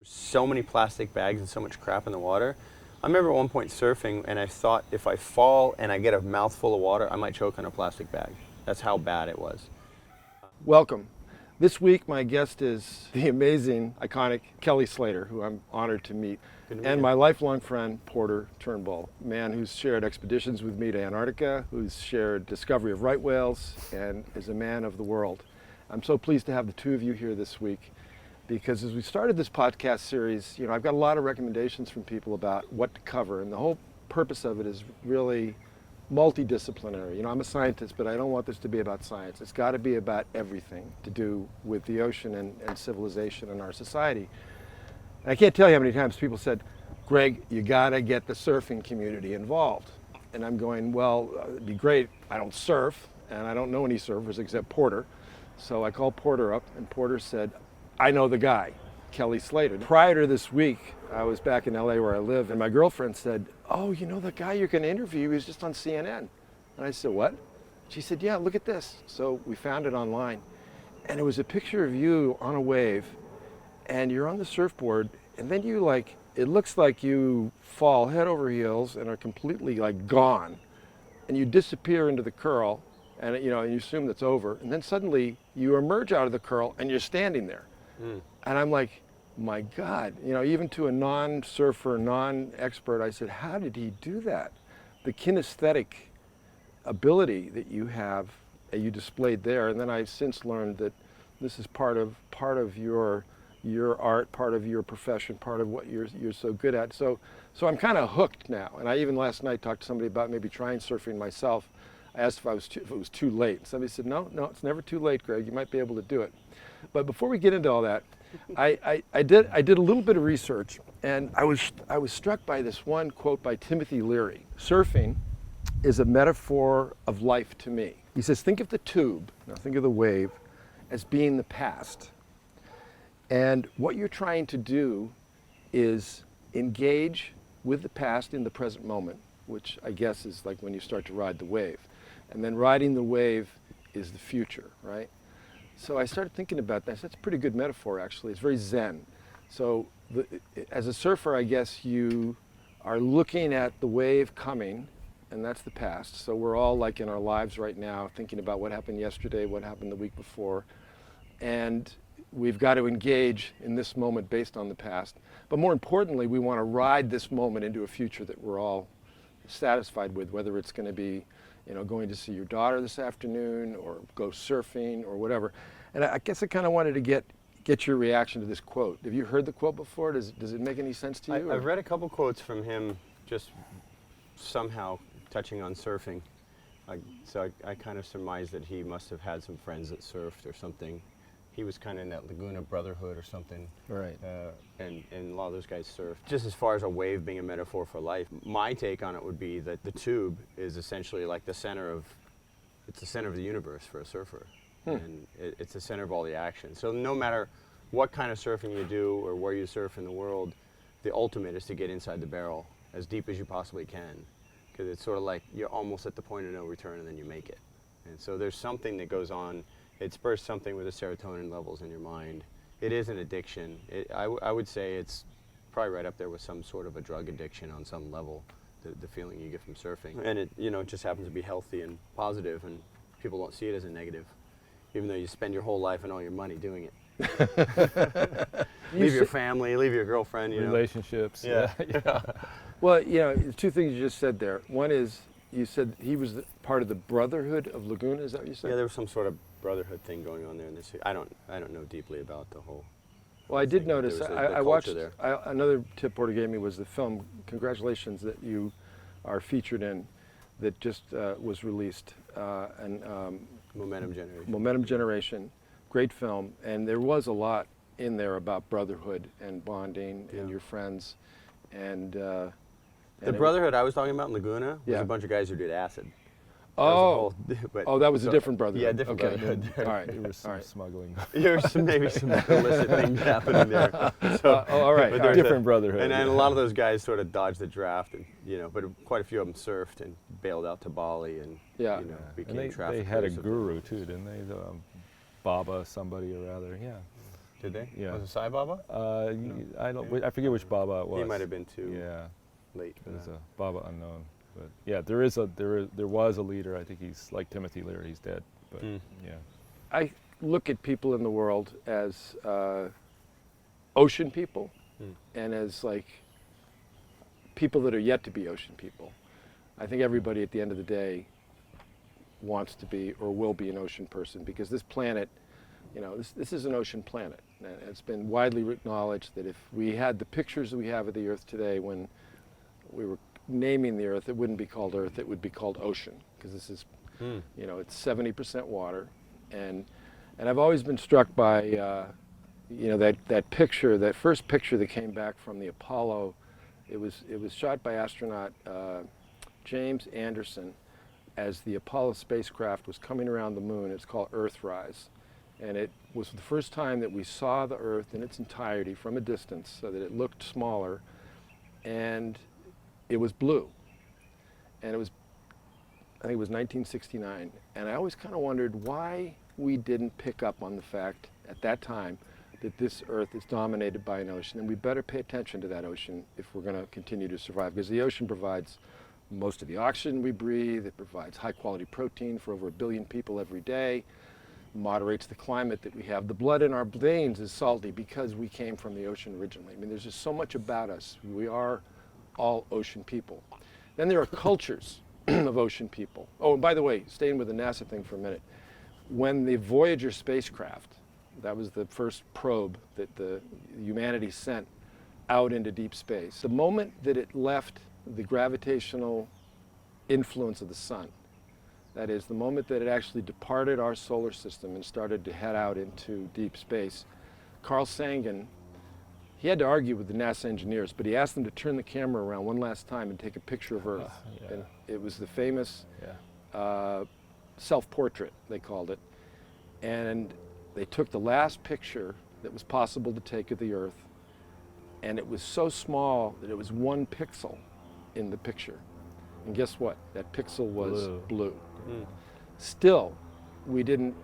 So many plastic bags and so much crap in the water. I remember at one point surfing and I thought if I fall and I get a mouthful of water, I might choke on a plastic bag. That's how bad it was. Welcome. This week my guest is the amazing, iconic Kelly Slater, who I'm honored to meet, and my lifelong friend, Porter Turnbull, a man who's shared expeditions with me to Antarctica, who's shared discovery of right whales, and is a man of the world. I'm so pleased to have the two of you here this week, because as we started this podcast series, I've got a lot of recommendations from people about what to cover, and the whole purpose of it is really multidisciplinary. I'm a scientist, but I don't want this to be about science. It's got to be about everything to do with the ocean and civilization in our society. And I can't tell you how many times people said, Greg, you got to get the surfing community involved. And I'm going, well, it'd be great. I don't surf, and I don't know any surfers except Porter. So I called Porter up, and Porter said, I know the guy, Kally Slater. Prior to this week, I was back in LA where I live, and my girlfriend said, oh, you know the guy you're going to interview? He was just on CNN. And I said, what? She said, yeah, look at this. So we found it online, and it was a picture of you on a wave, and you're on the surfboard, and then it looks like you fall head over heels and are completely gone, and you disappear into the curl, and you assume that's over, and then suddenly you emerge out of the curl and you're standing there. And I'm like, my God, even to a non-surfer, non-expert, I said, how did he do that? The kinesthetic ability that you have, you displayed there, and then I've since learned that this is part of your art, part of your profession, part of what you're so good at. So I'm kind of hooked now. And I even last night talked to somebody about maybe trying surfing myself. I asked if it was too late. Somebody said, no, it's never too late, Greg. You might be able to do it. But before we get into all that, I did a little bit of research, and I was struck by this one quote by Timothy Leary. Surfing is a metaphor of life to me. He says, think of the tube, now think of the wave, as being the past. And what you're trying to do is engage with the past in the present moment, which I guess is like when you start to ride the wave. And then riding the wave is the future, right? So I started thinking about that. That's a pretty good metaphor, actually. It's very zen. So as a surfer, I guess you are looking at the wave coming, and that's the past. So we're all in our lives right now thinking about what happened yesterday, what happened the week before. And we've got to engage in this moment based on the past. But more importantly, we want to ride this moment into a future that we're all satisfied with, whether it's going to be going to see your daughter this afternoon or go surfing or whatever. And I guess I kind of wanted to get your reaction to this quote. Have you heard the quote before? Does it make any sense to you? I've read a couple quotes from him just somehow touching on surfing. So I kind of surmised that he must have had some friends that surfed or something. He was kind of in that Laguna Brotherhood or something. Right. And a lot of those guys surf. Just as far as a wave being a metaphor for life, my take on it would be that the tube is essentially like the center of the universe for a surfer. And it's the center of all the action. So no matter what kind of surfing you do or where you surf in the world, the ultimate is to get inside the barrel as deep as you possibly can. Because it's sort of like you're almost at the point of no return and then you make it. And so there's something that goes on. It spurs something with the serotonin levels in your mind. It is an addiction. I would say it's probably right up there with some sort of a drug addiction on some level, the feeling you get from surfing. And it just happens to be healthy and positive, and people don't see it as a negative, even though you spend your whole life and all your money doing it. Leave your family, leave your girlfriend, relationships. Yeah. Well, two things you just said there. One is you said he was part of the Brotherhood of Laguna. Is that what you said? Yeah, there was some sort of brotherhood thing going on there. In this, I don't know deeply about the whole. Well, I did notice. I watched. There. Another tip Porter gave me was the film. Congratulations that you are featured in, that just was released. Momentum Generation. Momentum Generation, great film, and there was a lot in there about brotherhood and bonding and your friends, and. The brotherhood I was talking about in Laguna was a bunch of guys who did acid. That was a different brotherhood. Yeah, different brotherhood. All right, There was some smuggling. There was maybe some illicit things happening there. So, all right. But Different brotherhood. And a lot of those guys sort of dodged the draft, and but quite a few of them surfed and bailed out to Bali and became and they traffickers. had a guru too, didn't they? Baba somebody or other. Yeah. Did they? Yeah. Was it Sai Baba? I forget which Baba it was. He might have been too Yeah, late for there's that. a Baba unknown. But yeah, there was a leader. I think he's like Timothy Leary. He's dead. But yeah. I look at people in the world as ocean people and as like people that are yet to be ocean people. I think everybody at the end of the day wants to be or will be an ocean person, because this planet, you know, this is an ocean planet. And it's been widely acknowledged that if we had the pictures that we have of the Earth today, when we were naming the Earth, it wouldn't be called Earth, it would be called ocean, because this is, you know, it's 70% water. And I've always been struck by, you know, that picture, that first picture that came back from the Apollo. It was shot by astronaut James Anderson as the Apollo spacecraft was coming around the moon. It's called Earthrise. And it was the first time that we saw the Earth in its entirety from a distance, so that it looked smaller, and it was blue. And it was, I think it was 1969. And I always kind of wondered why we didn't pick up on the fact at that time that this Earth is dominated by an ocean, and we better pay attention to that ocean if we're going to continue to survive, because the ocean provides most of the oxygen we breathe, it provides high quality protein for over 1 billion people every day, moderates the climate that we have. The blood in our veins is salty because we came from the ocean originally. I mean, there's just so much about us. We are all ocean people. Then there are cultures of ocean people. Oh, and by the way, staying with the NASA thing for a minute, when the Voyager spacecraft, that was the first probe that the humanity sent out into deep space, the moment that it left the gravitational influence of the sun, that is, the moment that it actually departed our solar system and started to head out into deep space, Carl Sagan, he had to argue with the NASA engineers, but he asked them to turn the camera around one last time and take a picture of Earth. Yeah. And it was the famous Yeah. self-portrait, they called it. And they took the last picture that was possible to take of the Earth, and it was so small that it was 1 pixel in the picture. And guess what? That pixel was blue. Still, we didn't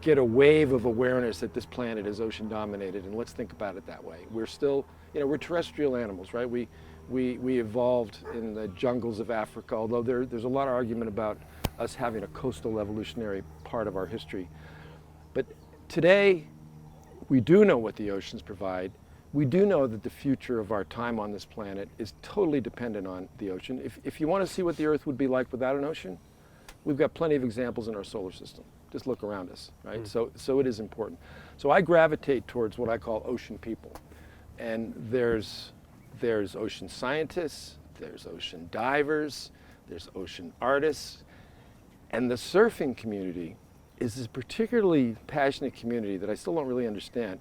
get a wave of awareness that this planet is ocean dominated, and let's think about it that way. We're still, you know, we're terrestrial animals, right? We evolved in the jungles of Africa, although there's a lot of argument about us having a coastal evolutionary part of our history. But today, we do know what the oceans provide. We do know that the future of our time on this planet is totally dependent on the ocean. If you want to see what the Earth would be like without an ocean, we've got plenty of examples in our solar system. Just look around us, right? So it is important. So I gravitate towards what I call ocean people. And there's ocean scientists, there's ocean divers, there's ocean artists, and the surfing community is this particularly passionate community that I still don't really understand,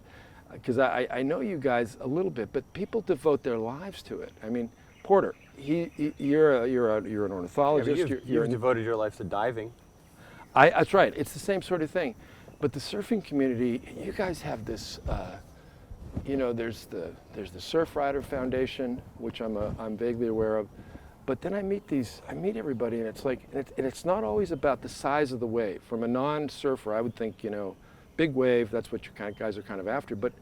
because I know you guys a little bit, but people devote their lives to it. I mean, Porter, you're an ornithologist. Yeah, you've devoted your life to diving. That's right. It's the same sort of thing. But the surfing community, you guys have this. You know, there's the Surf Rider Foundation, which I'm vaguely aware of. But then I meet everybody, and it's like, and it's not always about the size of the wave. From a non-surfer, I would think, you know, big wave, that's what you guys are kind of after. But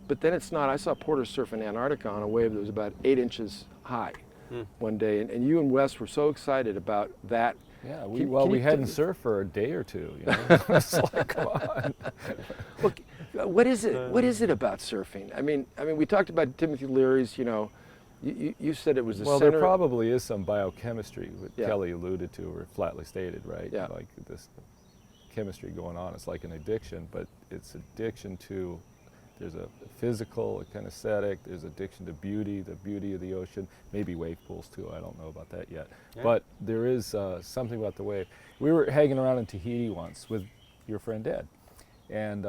then it's not. I saw Porter surf in Antarctica on a wave that was about 8 inches high one day, and you and Wes were so excited about that. Yeah, we hadn't surfed for a day or two. You know? It's like, come on. Look, what is it? What is it about surfing? I mean, we talked about Timothy Leary's. You know, you said it was the well, center. There probably is some biochemistry, what Yeah. Kelly alluded to, or flatly stated, right? Yeah. Like this chemistry going on. It's like an addiction, but it's addiction to. There's a physical, a kinesthetic. There's addiction to beauty, the beauty of the ocean. Maybe wave pools too. I don't know about that yet. Yeah. But there is something about the wave. We were hanging around in Tahiti once with your friend Ed, and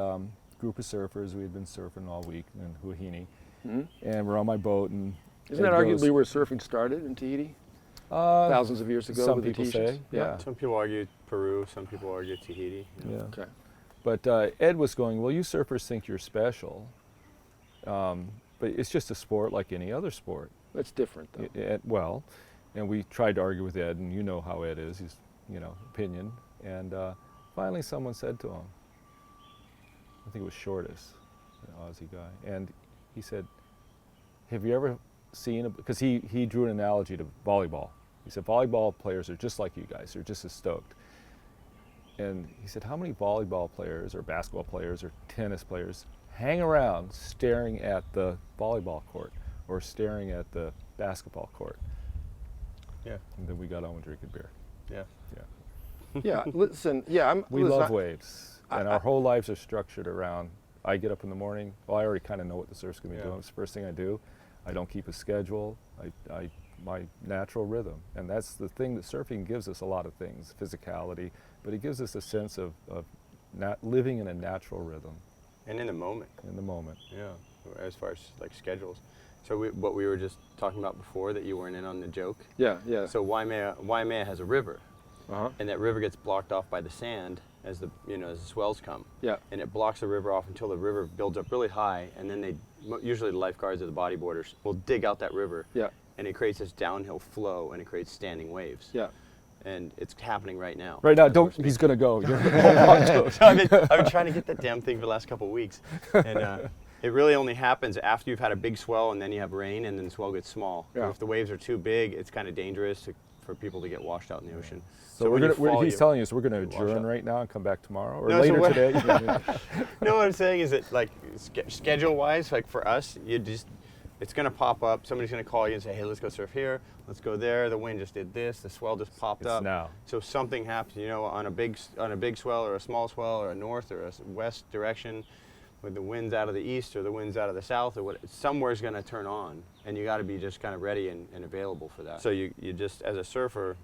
group of surfers. We had been surfing all week in Huahine, and we're on my boat. And Isn't that arguably where surfing started in Tahiti? Thousands of years ago. Some with the people Tahitians? say, yeah. Some people argue Peru, some people argue Tahiti. Yeah. Okay. But Ed was going, well, you surfers think you're special, but it's just a sport like any other sport. That's different, though. And we tried to argue with Ed, and you know how Ed is, his, opinion. And finally someone said to him, I think it was Shortus, an Aussie guy, and he said, have you ever seen, because he drew an analogy to volleyball. He said, volleyball players are just like you guys, they're just as stoked. And he said, how many volleyball players or basketball players or tennis players hang around staring at the volleyball court or staring at the basketball court? Yeah. And then we got on with drinking beer. Yeah. Yeah. Yeah, listen, yeah, We love waves, and our whole lives are structured around, I get up in the morning, well, I already kind of know what the surf's going to be doing. It's the first thing I do. I don't keep a schedule. My natural rhythm. And that's the thing that surfing gives us, a lot of things, physicality, but it gives us a sense of living in a natural rhythm. And in the moment. In the moment. Yeah, as far as like schedules. So what we were just talking about before, that you weren't in on the joke. Yeah, yeah. So Waimea has a river, Uh-huh. and that river gets blocked off by the sand as the swells come. Yeah. And it blocks the river off until the river builds up really high, and then usually the lifeguards or the bodyboarders will dig out that river. Yeah. And it creates this downhill flow, and it creates standing waves. Yeah. And it's happening right now. Right now, As we're speaking. he's going to go. I've been trying to get that damn thing for the last couple of weeks. And it really only happens after you've had a big swell and then you have rain and then the swell gets small. Yeah. If the waves are too big, it's kind of dangerous for people to get washed out in the ocean. So when you fall, he's telling us we're going to wash adjourn up. right now and come back tomorrow or No, so later what- today. No, what I'm saying is that, like, schedule-wise, like for us, it's going to pop up. Somebody's going to call you and say, hey, let's go surf here. Let's go there. The wind just did this. The swell just popped It's up. now. So something happens, on a big swell or a small swell or a north or a west direction, with the winds out of the east or the winds out of the south or what, somewhere's going to turn on, and you got to be just kind of ready and available for that. So you just, as a surfer,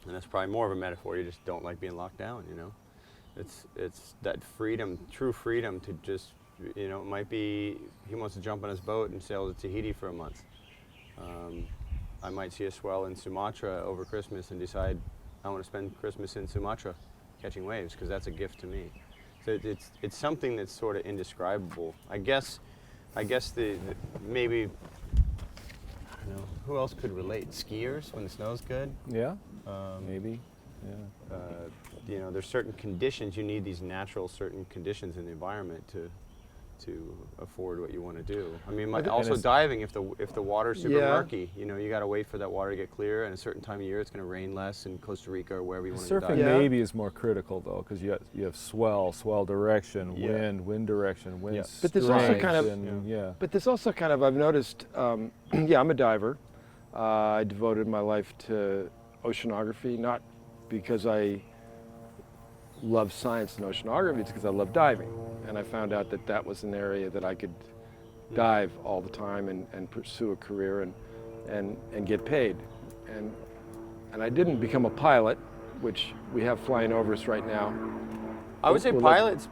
and that's probably more of a metaphor, you just don't like being locked down, It's that freedom, true freedom to just, it might be he wants to jump on his boat and sail to Tahiti for a month. I might see a swell in Sumatra over Christmas and decide I want to spend Christmas in Sumatra catching waves, because that's a gift to me. So it's something that's sort of indescribable. I guess the maybe, I don't know, who else could relate? Skiers when the snow's good. Yeah, maybe. Yeah. There's certain conditions, you need these natural certain conditions in the environment to afford what you want to do. I mean, also diving, if the water's super murky, you got to wait for that water to get clear, and a certain time of year it's going to rain less in Costa Rica or wherever you want to dive. Surfing maybe is more critical though, because you have swell direction, wind direction, wind strength. But there's also kind of But there's also kind of, I've noticed. I'm a diver. I devoted my life to oceanography, not because I love science and oceanography, it's because I love diving. And I found out that was an area that I could dive all the time and pursue a career and get paid. And I didn't become a pilot, which we have flying over us right now. I would say pilots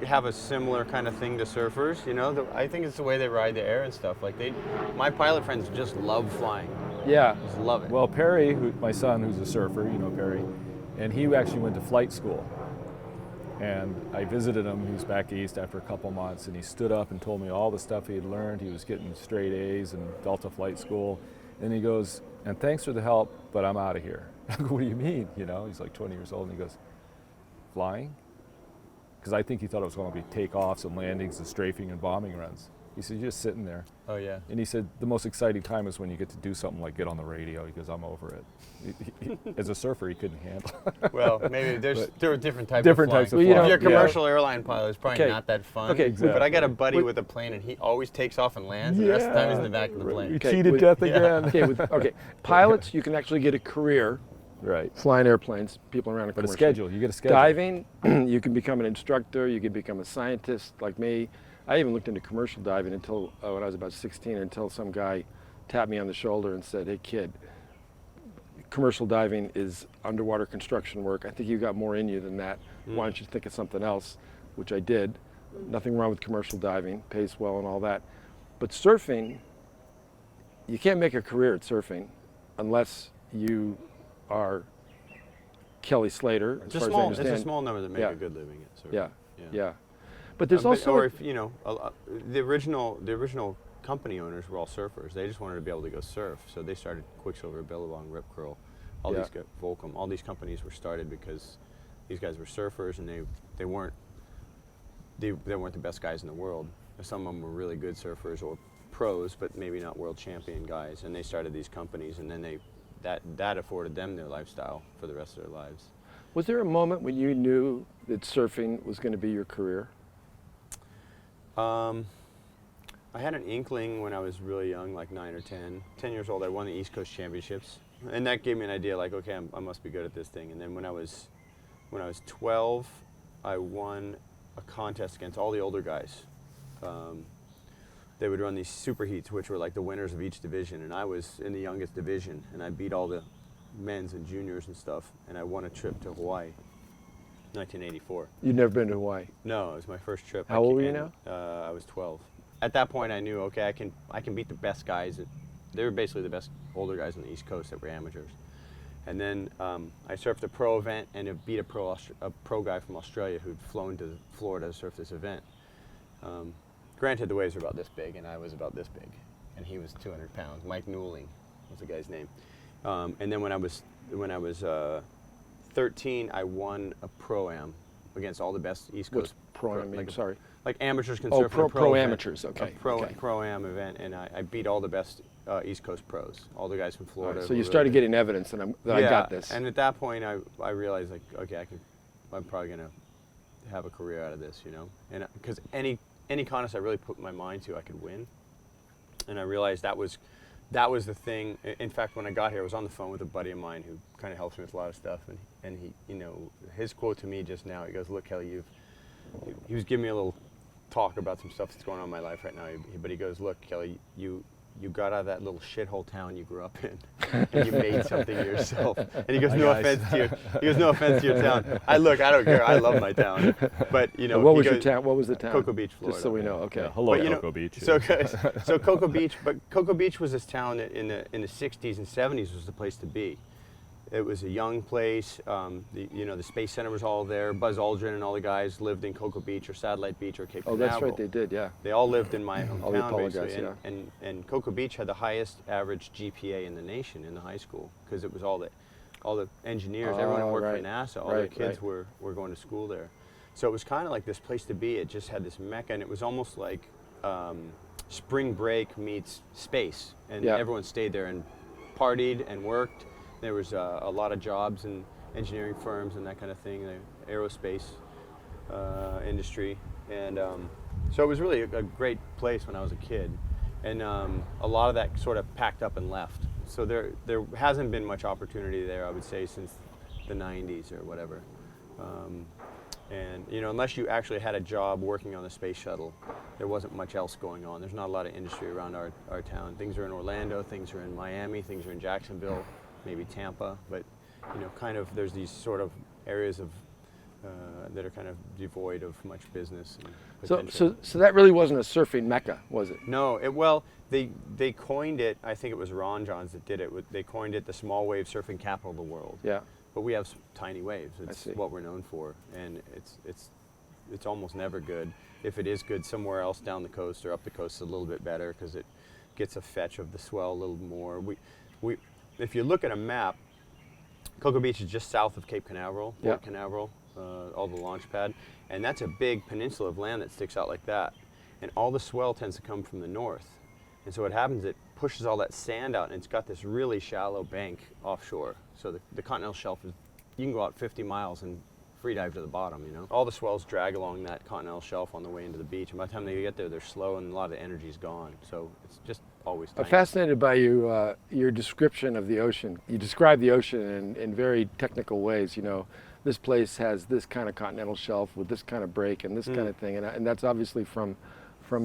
have a similar kind of thing to surfers. I think it's the way they ride the air and stuff. Like my pilot friends just love flying. Yeah. Just love it. Well, Perry, my son, who's a surfer, Perry, and he actually went to flight school. And I visited him. He was back east after a couple months, and he stood up and told me all the stuff he had learned. He was getting straight A's in Delta Flight School. And he goes, and thanks for the help, but I'm out of here. I go, what do you mean? He's like 20 years old, and he goes, flying? Because I think he thought it was going to be takeoffs and landings and strafing and bombing runs. He said, you're just sitting there. Oh, yeah. And he said, the most exciting time is when you get to do something like get on the radio. He goes, I'm over it. As a surfer, he couldn't handle it. Well, maybe there are different types Different of types of flying. flying. If you're a commercial airline pilot, it's probably not that fun. Okay, But I got a buddy with a plane, and he always takes off and lands, and the rest of the time he's in the back of the plane. You Okay, cheated death again. Okay, pilots, you can actually get a career Right. flying airplanes, people around a But a commercial. schedule, you get a schedule. Diving, you can become an instructor, you can become a scientist like me. I even looked into commercial diving until when I was about 16, until some guy tapped me on the shoulder and said, hey kid, commercial diving is underwater construction work. I think you got more in you than that. Why don't you think of something else? Which I did. Nothing wrong with commercial diving, pays well and all that. But surfing, you can't make a career at surfing unless you are Kelly Slater, as far as I understand. It's a small number that make Yeah. a good living at surfing. Yeah. But there's also or if the original company owners were all surfers. They just wanted to be able to go surf, so they started Quicksilver, Billabong, Rip Curl, these Volcom. All these companies were started because these guys were surfers, and they weren't they weren't the best guys in the world. Some of them were really good surfers or pros, but maybe not world champion guys. And they started these companies, and then that afforded them their lifestyle for the rest of their lives. Was there a moment when you knew that surfing was going to be your career? I had an inkling when I was really young, like 9 or 10. 10 years old, I won the East Coast Championships. And that gave me an idea, like, okay, I must be good at this thing. And then when I was 12, I won a contest against all the older guys. They would run these super heats, which were like the winners of each division. And I was in the youngest division, and I beat all the men's and juniors and stuff. And I won a trip to Hawaii, 1984. You'd never been to Hawaii? No, it was my first trip. How old were you now? I was 12. At that point, I knew, okay, I can beat the best guys. They were basically the best older guys on the East Coast that were amateurs. And then I surfed a pro event and it beat a pro guy from Australia who'd flown to Florida to surf this event. Granted, the waves were about this big, and I was about this big, and he was 200 pounds. Mike Newling was the guy's name. And then when I was 13, I won a pro-am against all the best East Coast. What's pro-am mean? Sorry. Like amateurs can surf in a pro event, amateurs, okay. A pro-am event, and I beat all the best East Coast pros, all the guys from Florida. Right, so you started getting evidence that I got this. And at that point, I realized, like, okay, I'm probably gonna have a career out of this, you know, and because any contest I really put my mind to, I could win. And I realized that was the thing. In fact, when I got here, I was on the phone with a buddy of mine who kind of helps me with a lot of stuff, and he, you know, his quote to me just now, he goes, "Look, Kelly, he was giving me a little talk about some stuff that's going on in my life right now, but he goes, look, Kelly, you got out of that little shithole town you grew up in, and you made something of yourself." And he goes, "No offense to you." He goes, "No offense to your town." I don't care. I love my town, but you know. What was your town? What was the town? Cocoa Beach, Florida. Just so we know. Okay. Yeah, hello, but, Cocoa Beach. So Cocoa Beach, but Cocoa Beach was this town that in the 60s and 70s was the place to be. It was a young place. The Space Center was all there. Buzz Aldrin and all the guys lived in Cocoa Beach or Satellite Beach or Cape Canaveral. Oh, that's right, they did, yeah. They all lived in my All the hometown, Apollo basically. guys, yeah. And Cocoa Beach had the highest average GPA in the nation in the high school because it was all the engineers, everyone who worked for NASA, all their kids were going to school there. So it was kind of like this place to be. It just had this mecca, and it was almost like spring break meets space. And everyone stayed there and partied and worked. There was a lot of jobs in engineering firms and that kind of thing, the aerospace industry. And so it was really a great place when I was a kid. And a lot of that sort of packed up and left. So there hasn't been much opportunity there, I would say, since the 90s or whatever. And you know, unless you actually had a job working on the space shuttle, there wasn't much else going on. There's not a lot of industry around our town. Things are in Orlando, things are in Miami, things are in Jacksonville, maybe Tampa, but you know, kind of there's these sort of areas of that are kind of devoid of much business and potential. So that really wasn't a surfing mecca, was it? No, they coined it. I think it was Ron Johns that did it. They coined it the small wave surfing capital of the world. Yeah. But we have tiny waves. It's what we're known for, and it's almost never good. If it is good somewhere else down the coast or up the coast, it's a little bit better because it gets a fetch of the swell a little more. If you look at a map, Cocoa Beach is just south of Cape Canaveral, Port Canaveral, all the launch pad, and that's a big peninsula of land that sticks out like that. And all the swell tends to come from the north. And so what happens, it pushes all that sand out, and it's got this really shallow bank offshore. So the continental shelf is, you can go out 50 miles and free dive to the bottom, you know. All the swells drag along that continental shelf on the way into the beach, and by the time they get there, they're slow and a lot of the energy's gone. So it's just always tiny. I'm fascinated by your description of the ocean. You describe the ocean in very technical ways, you know. This place has this kind of continental shelf with this kind of break and this kind of thing, and that's obviously from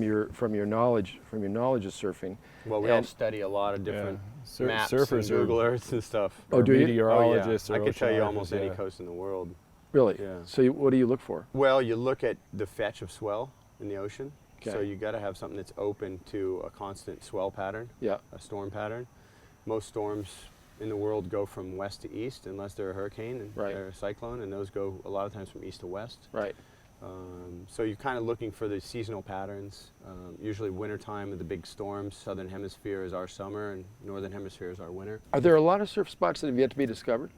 your knowledge of surfing. Well, we all study a lot of different maps surfers and Google Earths and stuff. Oh, do you? Meteorologists, I could tell you almost any coast in the world. Really? Yeah. So what do you look for? Well, you look at the fetch of swell in the ocean. Okay. So you got to have something that's open to a constant swell pattern, a storm pattern. Most storms in the world go from west to east unless they're a hurricane or a cyclone, and those go a lot of times from east to west. Right. So you're kind of looking for the seasonal patterns. Usually wintertime are the big storms. Southern hemisphere is our summer, and northern hemisphere is our winter. Are there a lot of surf spots that have yet to be discovered?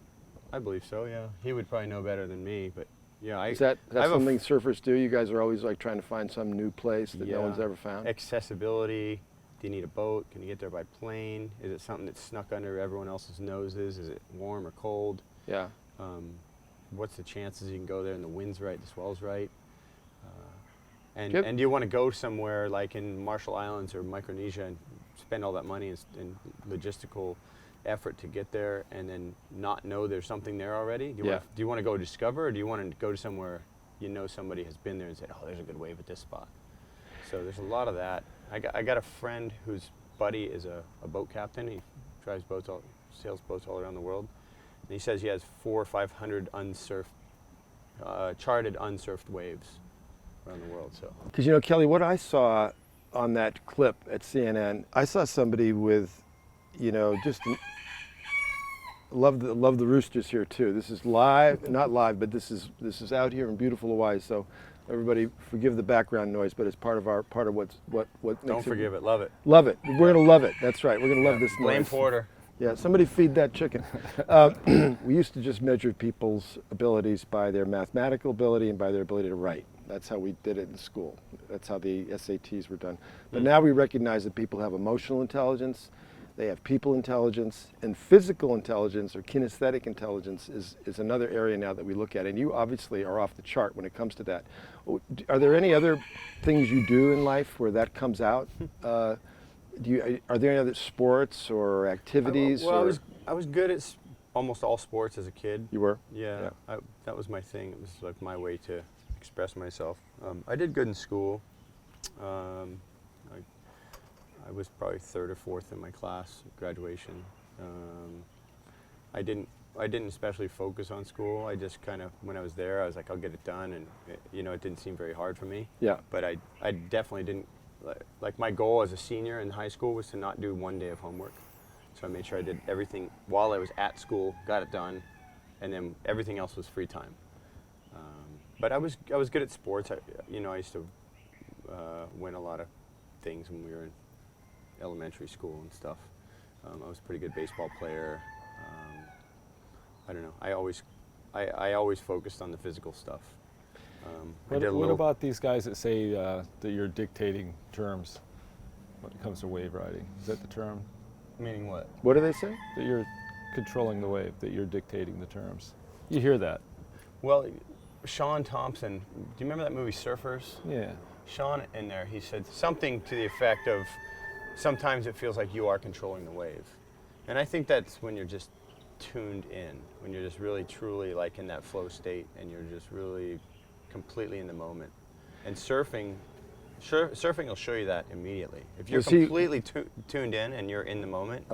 I believe so, yeah. He would probably know better than me, but Yeah, Is that I have a something surfers do? You guys are always like trying to find some new place that no one's ever found? Accessibility. Do you need a boat? Can you get there by plane? Is it something that's snuck under everyone else's noses? Is it warm or cold? Yeah. What's the chances you can go there and the wind's right, the swell's right? And Yep. do you want to go somewhere like in Marshall Islands or Micronesia and spend all that money and logistical effort to get there and then not know there's something there already? Do you want to go discover, or do you want to go to somewhere you know somebody has been there and said, oh, there's a good wave at this spot? So there's a lot of that. I got a friend whose buddy is a boat captain. He drives boats, sails boats all around the world. And he says he has 400 or 500 charted unsurfed waves around the world. So Because, you know, Kelly, what I saw on that clip at CNN, I saw somebody with, you know, love the roosters here too. This is live, not live, but this is out here in beautiful Hawaii. So everybody forgive the background noise, but it's part of what makes don't forgive it, love it. Love it. We're gonna love it. That's right. We're gonna love this noise. Blame Porter. Yeah, somebody feed that chicken. We used to just measure people's abilities by their mathematical ability and by their ability to write. That's how we did it in school. That's how the SATs were done. But now we recognize that people have emotional intelligence, they have people intelligence, and physical intelligence or kinesthetic intelligence is another area now that we look at. And you obviously are off the chart when it comes to that. Are there any other things you do in life where that comes out? Are there any other sports or activities? I was good at almost all sports as a kid. You were? Yeah. That was my thing. It was like my way to express myself. I did good in school. I was probably third or fourth in my class at graduation. I didn't especially focus on school. I just kind of, when I was there, I was like, I'll get it done, and it didn't seem very hard for me. Yeah. But I definitely didn't. Like my goal as a senior in high school was to not do one day of homework. So I made sure I did everything while I was at school, got it done, and then everything else was free time. But I was good at sports. I used to win a lot of things when we were in elementary school and stuff. I was a pretty good baseball player. I don't know. I always focused on the physical stuff. What about these guys that say that you're dictating terms when it comes to wave riding? Is that the term? Meaning what? What do they say? That you're controlling the wave, that you're dictating the terms. You hear that? Well, Sean Thompson, do you remember that movie Surfers? Yeah. Sean in there, he said something to the effect of, sometimes it feels like you are controlling the wave. And I think that's when you're just tuned in, when you're just really truly like in that flow state and you're just really completely in the moment. And surfing will show you that immediately. If you're completely tuned in and you're in the moment,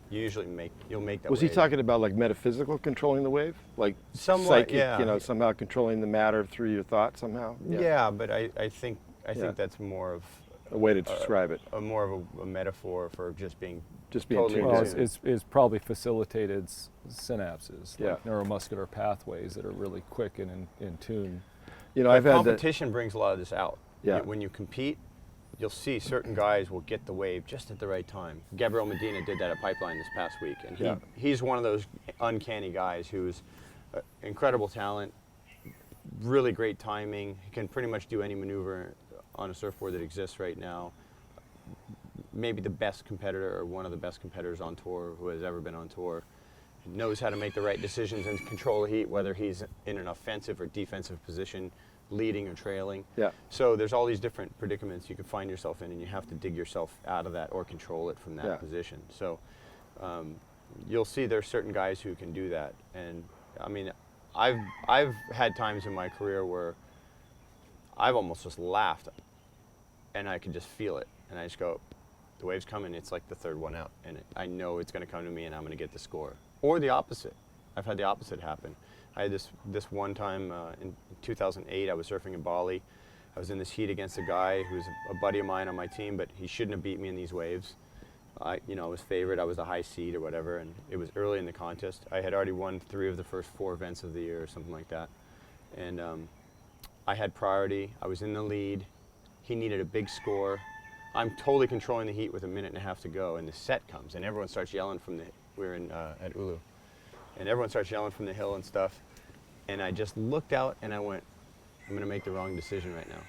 you usually you'll make that Was wave. he talking about like metaphysical controlling the wave? Like Somewhat, psychic, yeah. Somehow controlling the matter through your thought somehow? Yeah, but I think that's more of a way to describe it. more of a metaphor for just being Totally tuned Well, in. it's probably facilitated synapses, Yeah. like neuromuscular pathways that are really quick and in tune. I've had competition brings a lot of this out. Yeah. When you compete, you'll see certain guys will get the wave just at the right time. Gabriel Medina did that at Pipeline this past week, and he's one of those uncanny guys who's incredible talent, really great timing. He can pretty much do any maneuver on a surfboard that exists right now. Maybe the best competitor or one of the best competitors on tour who has ever been on tour. He knows how to make the right decisions and control the heat, whether he's in an offensive or defensive position, leading or trailing. Yeah. So there's all these different predicaments you can find yourself in, and you have to dig yourself out of that or control it from that position. So you'll see there's certain guys who can do that. And I mean, I've had times in my career where I've almost just laughed and I can just feel it. And I just go, the wave's coming, it's like the third one out. And I know it's gonna come to me and I'm gonna get the score. Or the opposite. I've had the opposite happen. I had this one time in 2008, I was surfing in Bali. I was in this heat against a guy who's a buddy of mine on my team, but he shouldn't have beat me in these waves. I was favored, I was the high seed or whatever, and it was early in the contest. I had already won 3 of the first 4 events of the year or something like that. And I had priority, I was in the lead. He needed a big score. I'm totally controlling the heat with a minute and a half to go, and the set comes, and everyone starts yelling from we were at Ulu, and everyone starts yelling from the hill and stuff. And I just looked out and I went, I'm going to make the wrong decision right now.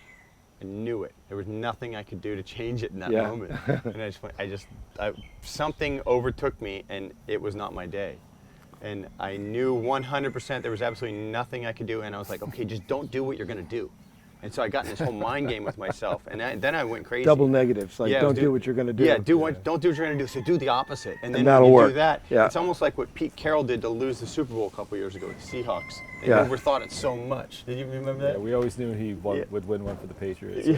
I knew it. There was nothing I could do to change it in that moment. And I just went, something overtook me and it was not my day. And I knew 100% there was absolutely nothing I could do. And I was like, okay, just don't do what you're going to do. And so I got in this whole mind game with myself. And then I went crazy. Double negatives, like don't do what you're going to do. Yeah, don't do what you're going to do. So do the opposite. And then that'll when you work. do that, Yeah. it's almost like what Pete Carroll did to lose the Super Bowl a couple years ago with the Seahawks. They Yeah. overthought it so much. Did you remember that? Yeah, we always knew he would win one for the Patriots.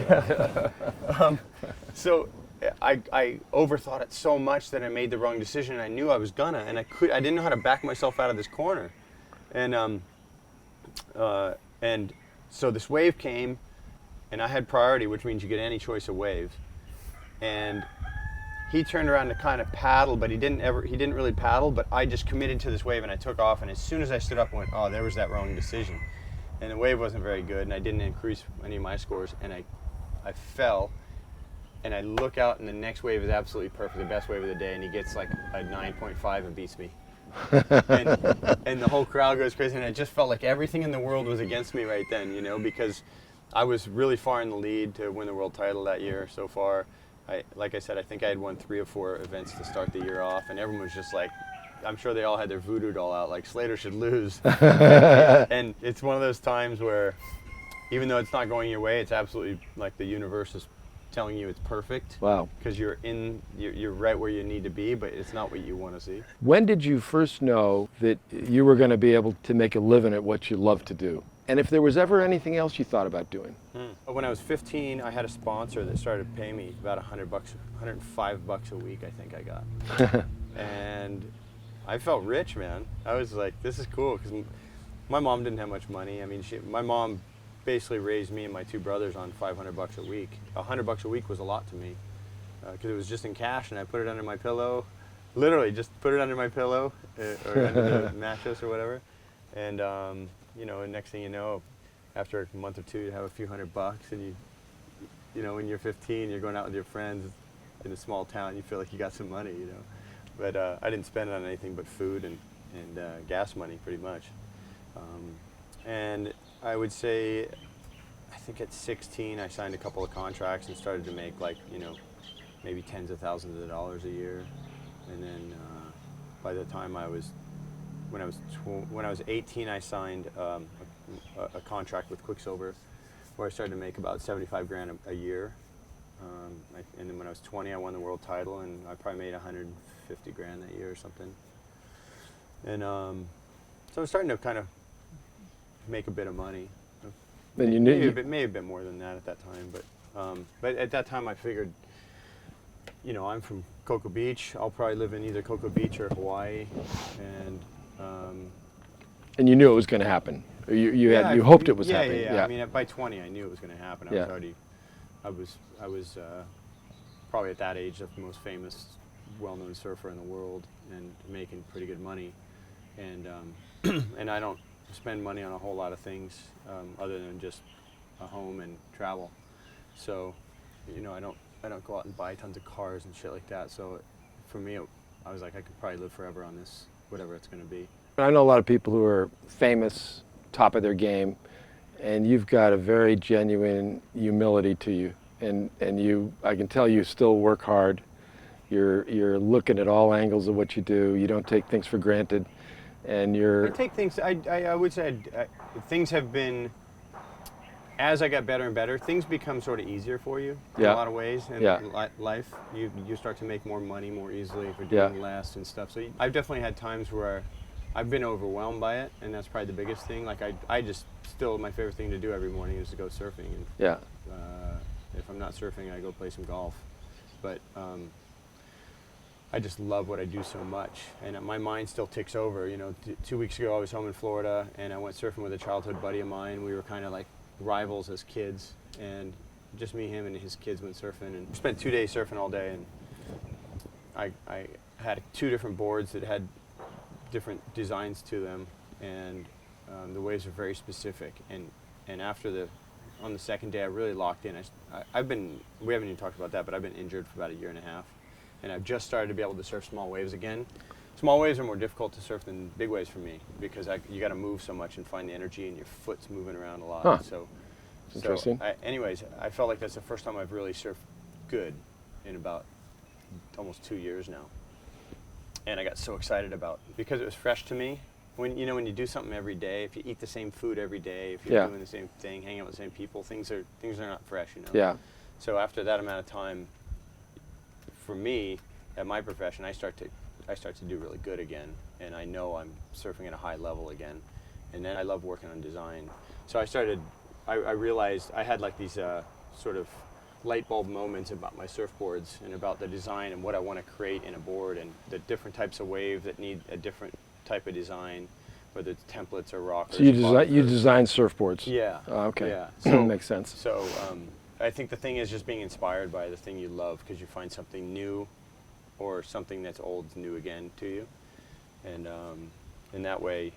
So I overthought it so much that I made the wrong decision. And I knew I was gonna, and I didn't know how to back myself out of this corner. And so this wave came, and I had priority, which means you get any choice of waves. And he turned around to kind of paddle, but he didn't really paddle, but I just committed to this wave and I took off, and as soon as I stood up, I went, oh, there was that wrong decision. And the wave wasn't very good, and I didn't increase any of my scores, and I fell, and I look out, and the next wave is absolutely perfect, the best wave of the day, and he gets like a 9.5 and beats me. and the whole crowd goes crazy, and I just felt like everything in the world was against me right then, because I was really far in the lead to win the world title that year so far. Like I said, I think I had won 3 or 4 events to start the year off, and everyone was just like, I'm sure they all had their voodoo doll out, like Slater should lose. And it's one of those times where, even though it's not going your way, it's absolutely like the universe is telling you it's perfect. Wow. Because you're right where you need to be, but it's not what you want to see. When did you first know that you were going to be able to make a living at what you love to do? And if there was ever anything else you thought about doing? When I was 15, I had a sponsor that started paying me about $100, $105 a week, I think I got. And I felt rich, man. I was like, this is cool, because my mom didn't have much money. I mean, my mom basically raised me and my 2 brothers on $500 a week. $100 a week was a lot to me, because it was just in cash, and I put it under my pillow. Literally, just put it under my pillow or under the mattress or whatever. And and next thing you know, after a month or 2, you have a few $100, and when you're 15, you're going out with your friends in a small town, you feel like you got some money, But I didn't spend it on anything but food and gas money, pretty much. And I would say, I think at 16, I signed a couple of contracts and started to make maybe tens of thousands of dollars a year. And then by the time when I was 18, I signed a contract with Quicksilver, where I started to make about 75 grand a year. And then when I was 20, I won the world title, and I probably made 150 grand that year or something. And so I was starting to kind of make a bit of money. And maybe a bit more than that at that time, but at that time I figured, I'm from Cocoa Beach. I'll probably live in either Cocoa Beach or Hawaii, and you knew it was going to happen. You hoped it was happening. Yeah. I mean, by 20, I knew it was going to happen. I was probably at that age the most famous, well-known surfer in the world, and making pretty good money. And and I don't spend money on a whole lot of things other than just a home and travel. So, I don't go out and buy tons of cars and shit like that. So, for me, I was like, I could probably live forever on this, whatever it's going to be. I know a lot of people who are famous, top of their game, and you've got a very genuine humility to you. And I can tell you still work hard. You're looking at all angles of what you do. You don't take things for granted. And I take things, I would say things have been, as I got better and better, things become sort of easier for you in a lot of ways in life. You start to make more money more easily for doing less and stuff. So I've definitely had times where I've been overwhelmed by it, and that's probably the biggest thing. Like I just still, my favorite thing to do every morning is to go surfing. And if I'm not surfing, I go play some golf. But I just love what I do so much, and my mind still ticks over. 2 weeks ago I was home in Florida, and I went surfing with a childhood buddy of mine. We were kind of like rivals as kids, and just me, him, and his kids went surfing, and spent 2 days surfing all day. And I had 2 different boards that had different designs to them, and the waves are very specific. And on the second day, I really locked in. We haven't even talked about that, but I've been injured for about 1.5 years. And I've just started to be able to surf small waves again. Small waves are more difficult to surf than big waves for me because you got to move so much and find the energy, and your foot's moving around a lot. Huh. So, Interesting. anyways, I felt like that's the first time I've really surfed good in about almost 2 years now. And I got so excited because it was fresh to me. When you do something every day, if you eat the same food every day, if you're doing the same thing, hanging out with the same people, things are not fresh, Yeah. So after that amount of time, for me, at my profession, I start to do really good again, and I know I'm surfing at a high level again, and then I love working on design. So I realized I had like these sort of light bulb moments about my surfboards and about the design and what I want to create in a board and the different types of wave that need a different type of design, whether it's templates or rockers. So you design surfboards? Yeah. Okay. Yeah. So makes sense. So I think the thing is just being inspired by the thing you love, because you find something new or something that's old new again to you, and in that way,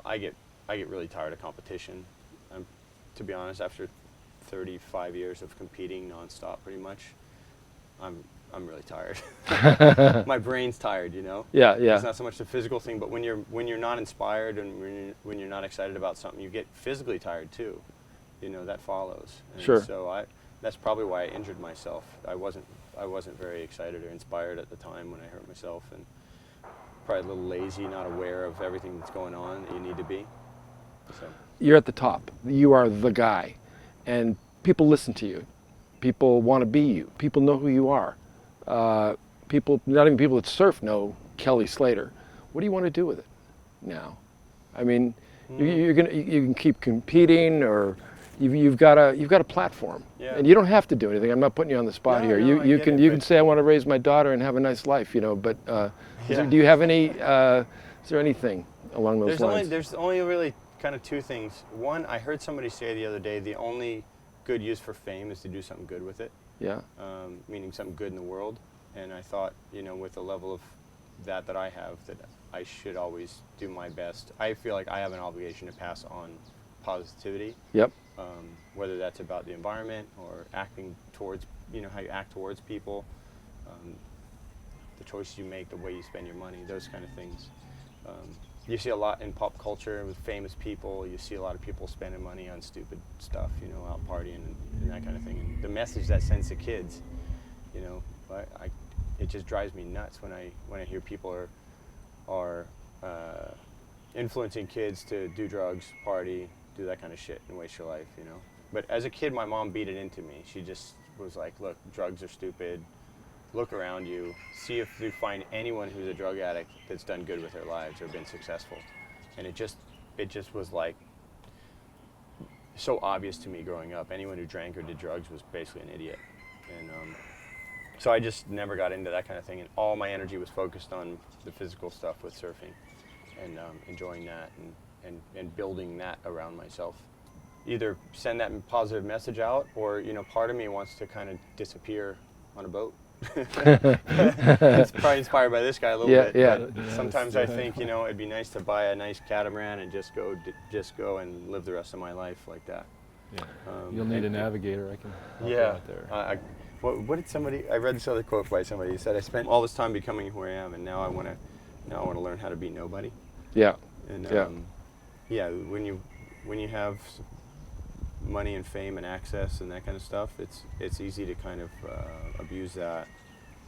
I get really tired of competition. To be honest, after 35 years of competing nonstop, pretty much, I'm really tired. My brain's tired, Yeah. It's not so much the physical thing, but when you're not inspired and when you're not excited about something, you get physically tired too. That follows. And Sure. So that's probably why I injured myself. I wasn't very excited or inspired at the time when I hurt myself, and probably a little lazy, not aware of everything that's going on that you need to be. So. You're at the top. You are the guy, and people listen to you. People want to be you. People know who you are. People, not even people that surf, know Kally Slater. What do you want to do with it now? I mean, you can keep competing, or you've got a platform, and you don't have to do anything. I'm not putting you on the spot here. You can say, I want to raise my daughter and have a nice life, But do you have any? Is there anything along those lines? There's only really kind of two things. One, I heard somebody say the other day, the only good use for fame is to do something good with it. Yeah. Meaning something good in the world. And I thought, with the level of that I have, that I should always do my best. I feel like I have an obligation to pass on positivity. Yep. Whether that's about the environment or acting towards, how you act towards people, the choices you make, the way you spend your money, those kind of things. You see a lot in pop culture with famous people. You see a lot of people spending money on stupid stuff, out partying and that kind of thing. And the message that sends to kids, it just drives me nuts when I hear people are influencing kids to do drugs, party, do that kind of shit and waste your life, But as a kid, my mom beat it into me. She just was like, look, drugs are stupid. Look around you, see if you find anyone who's a drug addict that's done good with their lives or been successful. And it just was like so obvious to me growing up. Anyone who drank or did drugs was basically an idiot. And so I just never got into that kind of thing, and all my energy was focused on the physical stuff with surfing and enjoying that and building that around myself. Either send that positive message out, or part of me wants to kind of disappear on a boat. It's probably inspired by this guy a little bit. Yeah. But sometimes I think it'd be nice to buy a nice catamaran and just go and live the rest of my life like that. Yeah. You'll need a navigator. I can help you out there. What did somebody? I read this other quote by somebody. He said, "I spent all this time becoming who I am, and now I want to learn how to be nobody." Yeah. And when you have money and fame and access and that kind of stuff, it's easy to kind of abuse that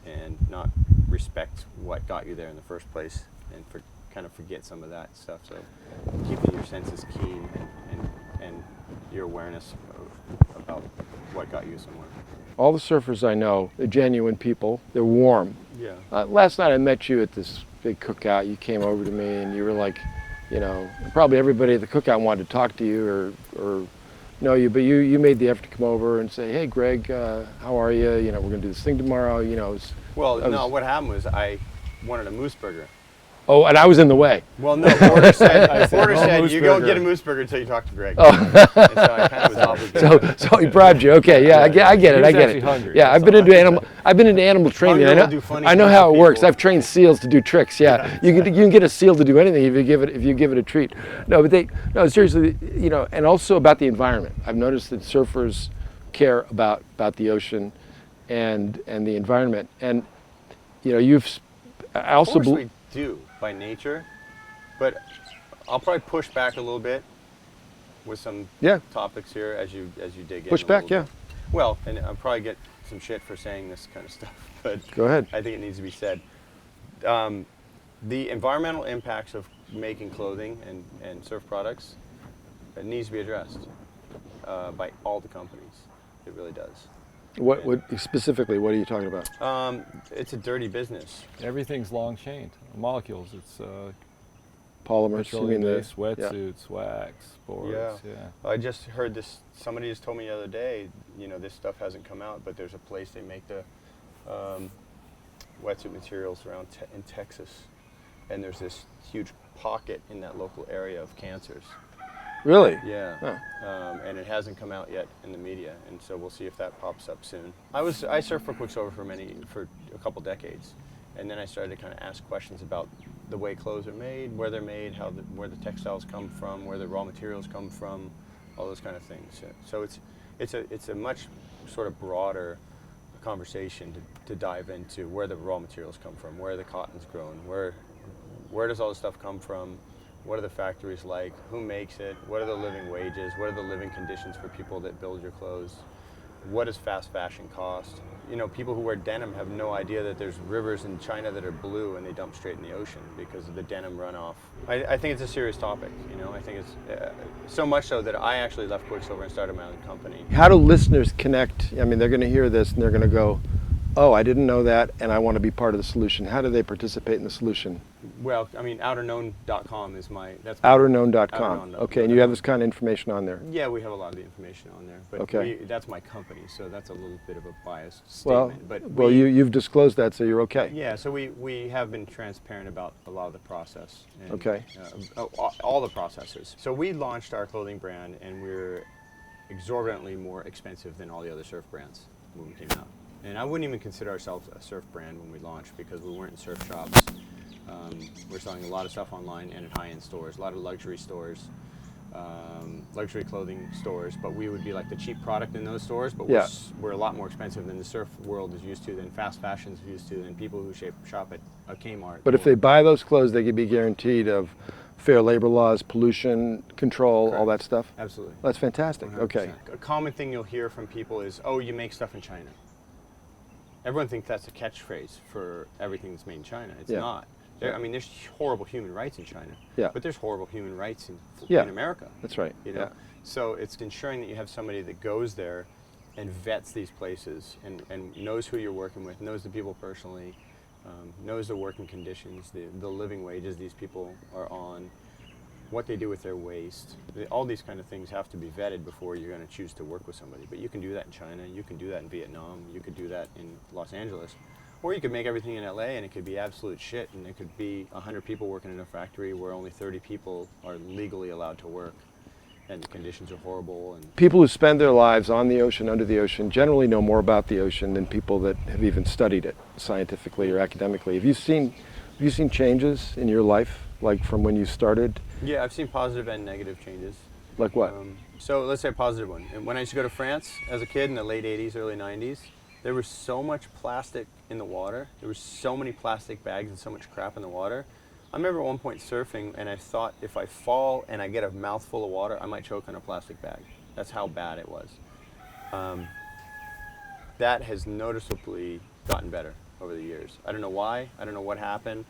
and not respect what got you there in the first place, and kind of forget some of that stuff. So keeping your senses keen and your awareness about what got you somewhere. All the surfers I know, they're genuine people. They're warm. Yeah. Last night I met you at this big cookout. You came over to me and you were like, probably everybody at the cookout wanted to talk to you or know you, but you made the effort to come over and say, hey, Greg, how are you? We're going to do this thing tomorrow. What happened was I wanted a moose burger. Oh, and I was in the way. Well, no, Porter said you don't burger. get a moose burger until you talk to Greg. Oh. And so I kind of was obligated. So he bribed you. Okay, yeah, I get it. I get it. Hungry. Yeah, I've been into animal training. I know how it works. I've trained seals to do tricks. Yeah, you can get a seal to do anything if you give it a treat. No, but seriously, and also about the environment. I've noticed that surfers care about the ocean and the environment, and I also Of course we do by nature, but I'll probably push back a little bit with some Yeah. topics here as you dig in. Push a back, little yeah. bit. Well, and I'll probably get some shit for saying this kind of stuff, but Go ahead. I think it needs to be said. The environmental impacts of making clothing and surf products, it needs to be addressed by all the companies. It really does. What specifically? What are you talking about? It's a dirty business. Everything's long chained. Molecules, it's Polymers. You mean petroleum-based yeah. wetsuits, wax, boards. Yeah. I just heard this. Somebody just told me the other day. This stuff hasn't come out, but there's a place they make the wetsuit materials around in Texas, and there's this huge pocket in that local area of cancers. Really? Yeah. Huh. And it hasn't come out yet in the media, and so we'll see if that pops up soon. I surfed for Quicksilver for a couple decades, and then I started to kind of ask questions about the way clothes are made, where they're made, where the textiles come from, where the raw materials come from, all those kind of things. So it's a much sort of broader conversation to dive into where the raw materials come from, where the cotton's grown, where does all this stuff come from. What are the factories like? Who makes it? What are the living wages? What are the living conditions for people that build your clothes? What does fast fashion cost? People who wear denim have no idea that there's rivers in China that are blue and they dump straight in the ocean because of the denim runoff. I think it's a serious topic. I think it's so much so that I actually left Quicksilver and started my own company. How do listeners connect? I mean, they're going to hear this and they're going to go, "Oh, I didn't know that, and I want to be part of the solution." How do they participate in the solution? Well, I mean, outerknown.com is that's Outerknown.com. outerknown.com. Okay, and you have this kind of information on there. Yeah, we have a lot of the information on there, but Okay. that's my company, so that's a little bit of a biased Well, statement. you've disclosed that, so you're okay. Yeah, so we have been transparent about a lot of the process. And, Okay. all the processes. So we launched our clothing brand, and we're exorbitantly more expensive than all the other surf brands when we came out. And I wouldn't even consider ourselves a surf brand when we launched because we weren't in surf shops. We're selling a lot of stuff online and at high-end stores, a lot of luxury stores, luxury clothing stores, but we would be like the cheap product in those stores, but Yeah. we're a lot more expensive than the surf world is used to, than fast fashion is used to, than people who shop at a Kmart. But if they buy those clothes, they could be guaranteed of fair labor laws, pollution control, all that stuff? Absolutely. That's fantastic. 100%. Okay. A common thing you'll hear from people is, "Oh, you make stuff in China." Everyone thinks that's a catchphrase for everything that's made in China. It's Yeah. not. I mean, there's horrible human rights in China, Yeah. but there's horrible human rights in Yeah. America. That's right. Yeah. So it's ensuring that you have somebody that goes there and vets these places and knows who you're working with, knows the people personally, knows the working conditions, the living wages these people are on, what they do with their waste. All these kind of things have to be vetted before you're going to choose to work with somebody. But you can do that in China, you can do that in Vietnam, you could do that in Los Angeles. Or you could make everything in LA and it could be absolute shit, and there could be 100 people working in a factory where only 30 people are legally allowed to work, and the conditions are horrible. And People who spend their lives on the ocean, under the ocean, generally know more about the ocean than people that have even studied it scientifically or academically. Have you seen changes in your life, like from when you started? yeah, I've seen positive and negative changes. Like what? So let's say a positive one. And when I used to go to France as a kid in the late 80s, early 90s, there was so much plastic in the water. There was so many plastic bags and so much crap in the water. I remember at one point surfing, and I thought if I fall and I get a mouthful of water, I might choke on a plastic bag. That's how bad it was. That has noticeably gotten better over the years. I don't know why. I don't know what happened.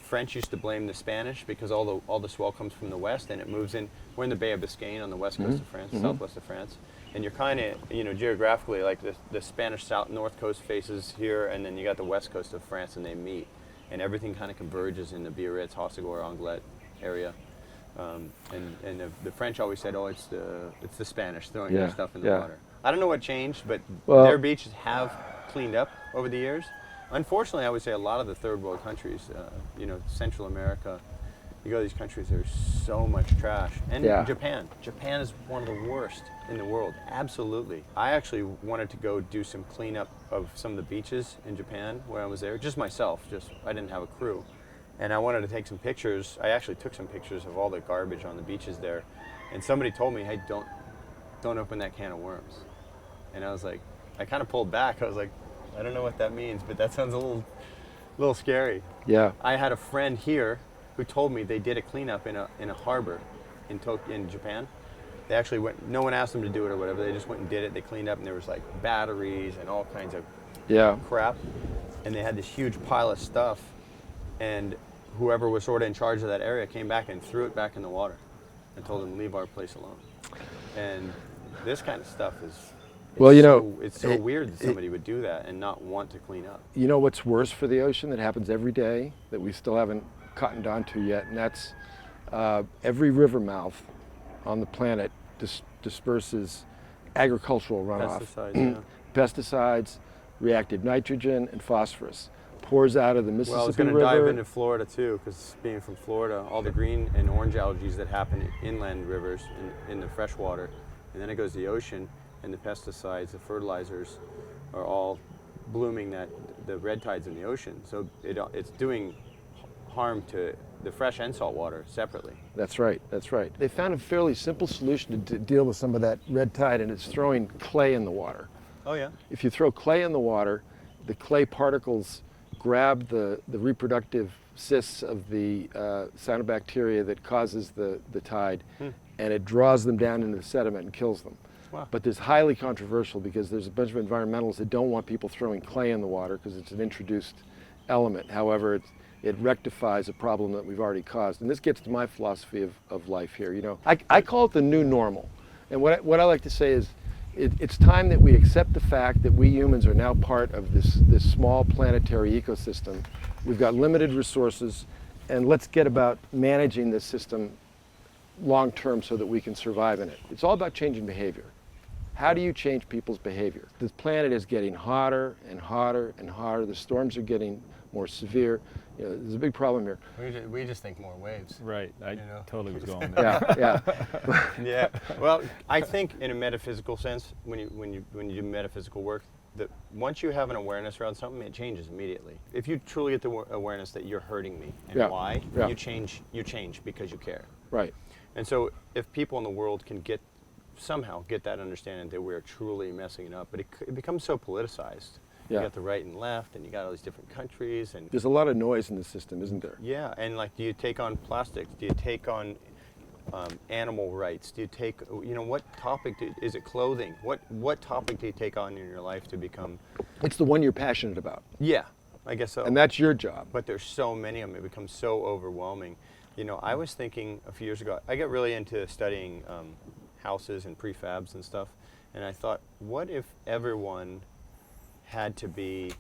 French used to blame the Spanish because all the swell comes from the west and it moves in. We're in the Bay of Biscayne on the west coast of France, southwest of France. And you're kind of, geographically, like the Spanish north coast faces here, and then you got the west coast of France, and they meet. And everything kind of converges in the Biarritz, Hossegor, Anglet area. And the French always said, "Oh, it's the Spanish throwing their stuff in the water." I don't know what changed, but their beaches have cleaned up over the years. Unfortunately, I would say a lot of the third world countries, Central America, you go to these countries, there's so much trash. And Japan is one of the worst in the world, absolutely. I actually wanted to go do some cleanup of some of the beaches in Japan when I was there, just myself, I didn't have a crew. And I wanted to take some pictures. I actually took some pictures of all the garbage on the beaches there. And somebody told me, "Hey, don't open that can of worms." And I was like, I kind of pulled back. I was like, I don't know what that means, but that sounds a A little scary. Yeah. I had a friend here who told me they did a cleanup in a harbor in Japan. They actually went, no one asked them to do it or whatever, they just went and did it. They cleaned up and there was like batteries and all kinds of crap. And they had this huge pile of stuff, and whoever was sort of in charge of that area came back and threw it back in the water and told them to leave our place alone. And this kind of stuff is, well, you know, it's so weird that somebody would do that and not want to clean up. You know what's worse for the ocean that happens every day that we still haven't cottoned onto yet, and that's every river mouth on the planet disperses agricultural runoff. Pesticides, Pesticides, reactive nitrogen, and phosphorus. Pours out of the Mississippi Well, I was going to River. dive into Florida too, because being from Florida, all the green and orange algae that happen in inland rivers in the fresh water, and then it goes to the ocean, and the pesticides, the fertilizers, are all blooming the red tides in the ocean. So it's doing harm to the fresh and salt water separately. That's right, that's right. They found a fairly simple solution to deal with some of that red tide, and it's throwing clay in the water. Oh yeah. If you throw clay in the water, the clay particles grab the reproductive cysts of the cyanobacteria that causes the tide, and it draws them down into the sediment and kills them. Wow. But it's highly controversial because there's a bunch of environmentalists that don't want people throwing clay in the water because it's an introduced element. However, it rectifies a problem that we've already caused. And this gets to my philosophy of life here. You know, I call it the new normal. And what I like to say is it's time that we accept the fact that we humans are now part of this small planetary ecosystem. We've got limited resources, and let's get about managing this system long term so that we can survive in it. It's all about changing behavior. How do you change people's behavior? This planet is getting hotter and hotter and hotter. The storms are getting more severe. You know, there's a big problem here. We just think more waves. Right. I totally was going Yeah, there. yeah. Yeah. Well, I think in a metaphysical sense, when you do metaphysical work, that once you have an awareness around something, it changes immediately. If you truly get the awareness that you're hurting me and why, you change because you care. Right. And so if people in the world can somehow get that understanding that we're truly messing it up, but it becomes so politicized. Yeah. You got the right and left, and you got all these different countries, and There's a lot of noise in the system, isn't there? yeah, and like, do you take on plastics? Do you take on animal rights? Do you take, what topic is it? Clothing? What topic do you take on in your life to become? It's the one you're passionate about. Yeah, I guess so. And that's your job. But there's so many of them. It becomes so overwhelming. I was thinking a few years ago. I got really into studying houses and prefabs and stuff, and I thought, what if everyone had to be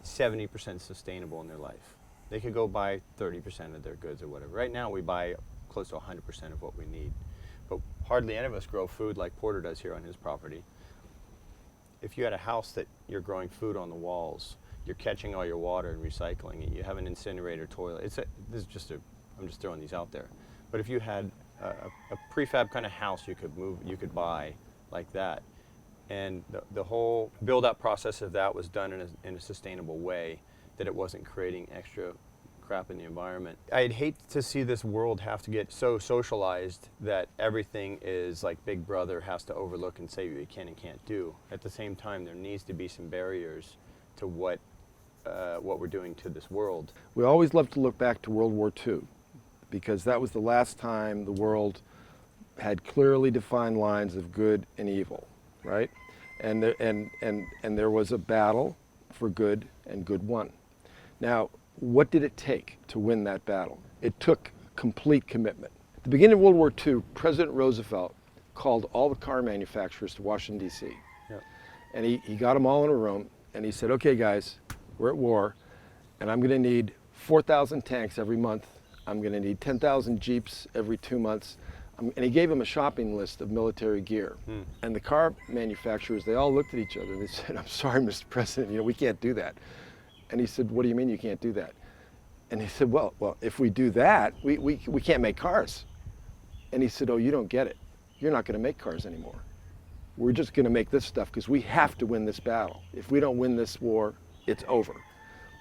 70% sustainable in their life? They could go buy 30% of their goods or whatever. Right now we buy close to 100% of what we need, but hardly any of us grow food like Porter does here on his property. If you had a house that you're growing food on the walls, you're catching all your water and recycling it, you have an incinerator toilet. I'm just throwing these out there. But if you had a prefab kind of house you could buy like that, and the whole build-up process of that was done in a sustainable way, that it wasn't creating extra crap in the environment. I'd hate to see this world have to get so socialized that everything is like Big Brother has to overlook and say what you can and can't do. At the same time, there needs to be some barriers to what we're doing to this world. We always love to look back to World War II because that was the last time the world had clearly defined lines of good and evil, right? And there was a battle for good, and good won. Now, what did it take to win that battle? It took complete commitment. At the beginning of World War II, President Roosevelt called all the car manufacturers to Washington, D.C. Yep. And he got them all in a room, and he said, okay guys, we're at war, and I'm gonna need 4,000 tanks every month. I'm gonna need 10,000 Jeeps every 2 months. And he gave them a shopping list of military gear. And the car manufacturers, they all looked at each other and they said, I'm sorry, Mr. President, we can't do that. And he said, what do you mean you can't do that? And he said, well, if we do that, we can't make cars. And he said, oh, you don't get it. You're not gonna make cars anymore. We're just gonna make this stuff because we have to win this battle. If we don't win this war, it's over.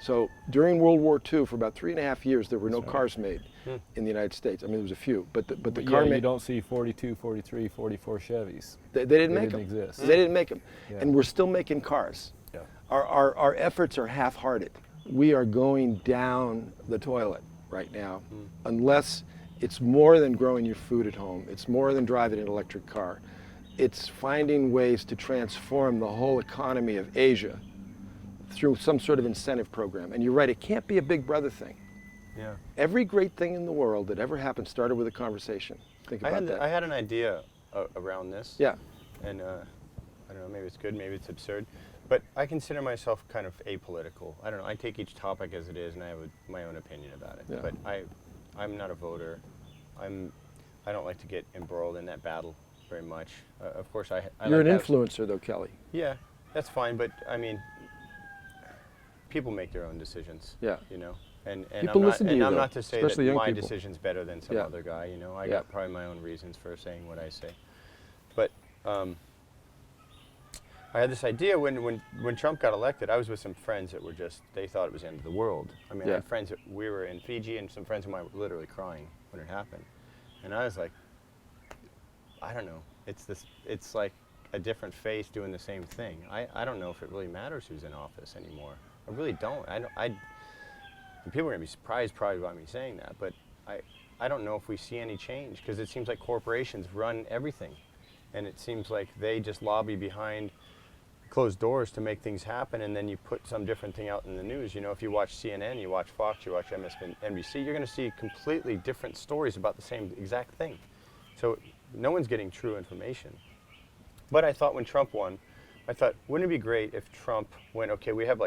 So during World War II, for about 3.5 years, there were no cars made in the United States. I mean, there was a few, but the car you don't see 42, 43, 44 Chevys. They didn't make them. Exist. They didn't make them, Yeah. and we're still making cars. Yeah. Our efforts are half-hearted. we are going down the toilet right now, unless it's more than growing your food at home. It's more than driving an electric car. It's finding ways to transform the whole economy of Asia through some sort of incentive program. And you're right, it can't be a big brother thing. Yeah. Every great thing in the world that ever happened started with a conversation. Think about that. I had an idea around this. Yeah. And I don't know, maybe it's good, maybe it's absurd, but I consider myself kind of apolitical. I don't know, I take each topic as it is and I have my own opinion about it. Yeah. But I'm not a voter. I don't like to get embroiled in that battle very much. Of course, I You're like an influencer though, Kelly. Yeah, that's fine, but I mean, people make their own decisions. Yeah. You know, and People listen to you, I'm though, not to say especially that young my people. decision's better than some Yeah. other guy. You know, I Yeah. got probably my own reasons for saying what I say. But I had this idea when Trump got elected. I was with some friends that were they thought it was the end of the world. I mean, I Yeah. had friends we were in Fiji, and some friends of mine were literally crying when it happened. And I was like, I don't know. It's like a different face doing the same thing. I don't know if it really matters who's in office anymore. I really don't. And people are going to be surprised probably by me saying that, but I don't know if we see any change, because it seems like corporations run everything. And it seems like they just lobby behind closed doors to make things happen, and then you put some different thing out in the news. You know, if you watch CNN, you watch Fox, you watch MSNBC, you're going to see completely different stories about the same exact thing. So no one's getting true information. But I thought when Trump won, I thought, wouldn't it be great if Trump went, okay, we have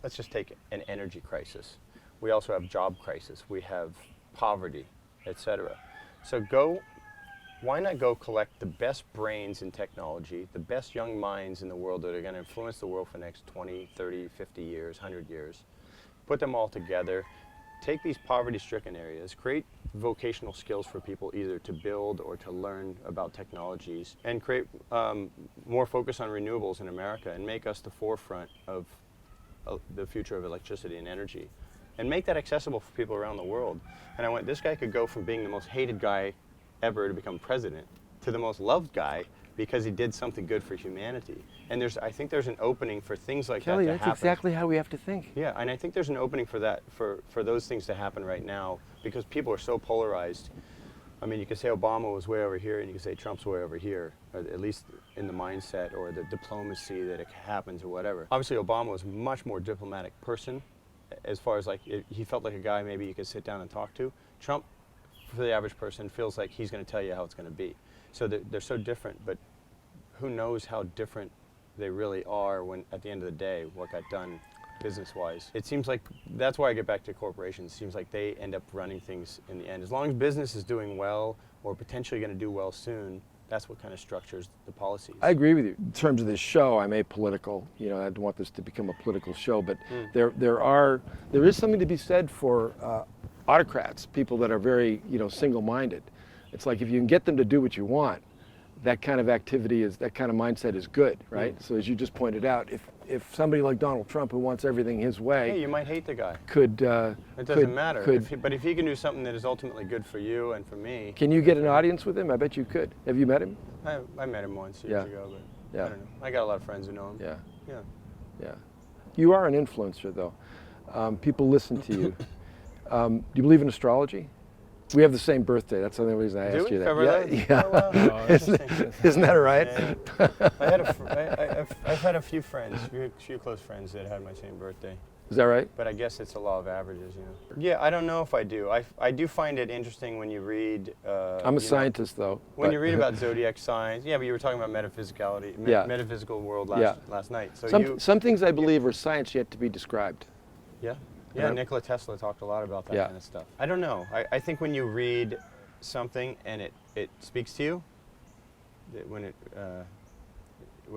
let's just take an energy crisis. We also have job crisis. We have poverty, etc. So why not go collect the best brains in technology, the best young minds in the world that are going to influence the world for the next 20, 30, 50 years, 100 years, put them all together, take these poverty-stricken areas, create vocational skills for people either to build or to learn about technologies, and create more focus on renewables in America and make us the forefront of the future of electricity and energy, and make that accessible for people around the world. And I went, this guy could go from being the most hated guy ever to become president to the most loved guy because he did something good for humanity. And I think there's an opening for things like Kelly, that to that's happen. exactly how we have to think. Yeah, and I think there's an opening for that, for those things to happen right now, because people are so polarized. I mean, you could say Obama was way over here, and you could say Trump's way over here, or at least in the mindset or the diplomacy that it happens or whatever. Obviously, Obama was a much more diplomatic person, as far as he felt like a guy maybe you could sit down and talk to. Trump, for the average person, feels like he's going to tell you how it's going to be. So they're so different, but who knows how different they really are when, at the end of the day, what got done business-wise. It seems like, that's why I get back to corporations. It seems like they end up running things in the end. As long as business is doing well, or potentially going to do well soon, that's what kind of structures the policies. I agree with you. In terms of this show, I'm apolitical. You know, I don't want this to become a political show, but there is something to be said for autocrats, people that are very, single-minded. It's like if you can get them to do what you want, that kind of activity that kind of mindset is good, right? So as you just pointed out, if somebody like Donald Trump, who wants everything his way, hey, you might hate the guy. It doesn't matter. But if he can do something that is ultimately good for you and for me. Can you get an audience with him? I bet you could. Have you met him? I met him once years ago, but Yeah. I don't know. I got a lot of friends who know him. Yeah. Yeah. You are an influencer, though. People listen to you. Do you believe in astrology? We have the same birthday. That's the only reason I asked you that. February? Yeah. Oh, wow. Oh, interesting. Isn't that right? Yeah. I've had a few friends, a few close friends that had my same birthday. Is that right? But I guess it's a law of averages, Yeah, I don't know if I do. I do find it interesting when you read. I'm a scientist, though. When you read about zodiac signs, yeah, but you were talking about metaphysicality, metaphysical world last night. So some things I believe are science yet to be described. Yeah. Yeah, Nikola Tesla talked a lot about that kind of stuff. I don't know. I think when you read something and it speaks to you, when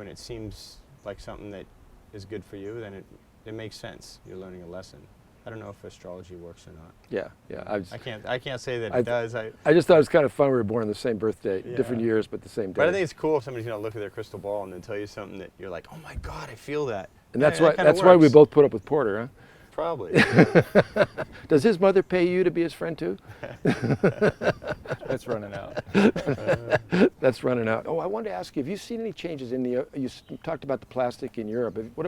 it seems like something that is good for you, then it makes sense. You're learning a lesson. I don't know if astrology works or not. Yeah. I can't say that it does. I just thought it was kind of fun we were born on the same birthday, different years, but the same day. But I think it's cool if somebody's going to look at their crystal ball and then tell you something that you're like, oh my God, I feel that. And that's why we both put up with Porter, huh? Probably. Does his mother pay you to be his friend too? That's running out. That's running out. Oh, I wanted to ask you, have you seen any changes in you talked about the plastic in Europe. What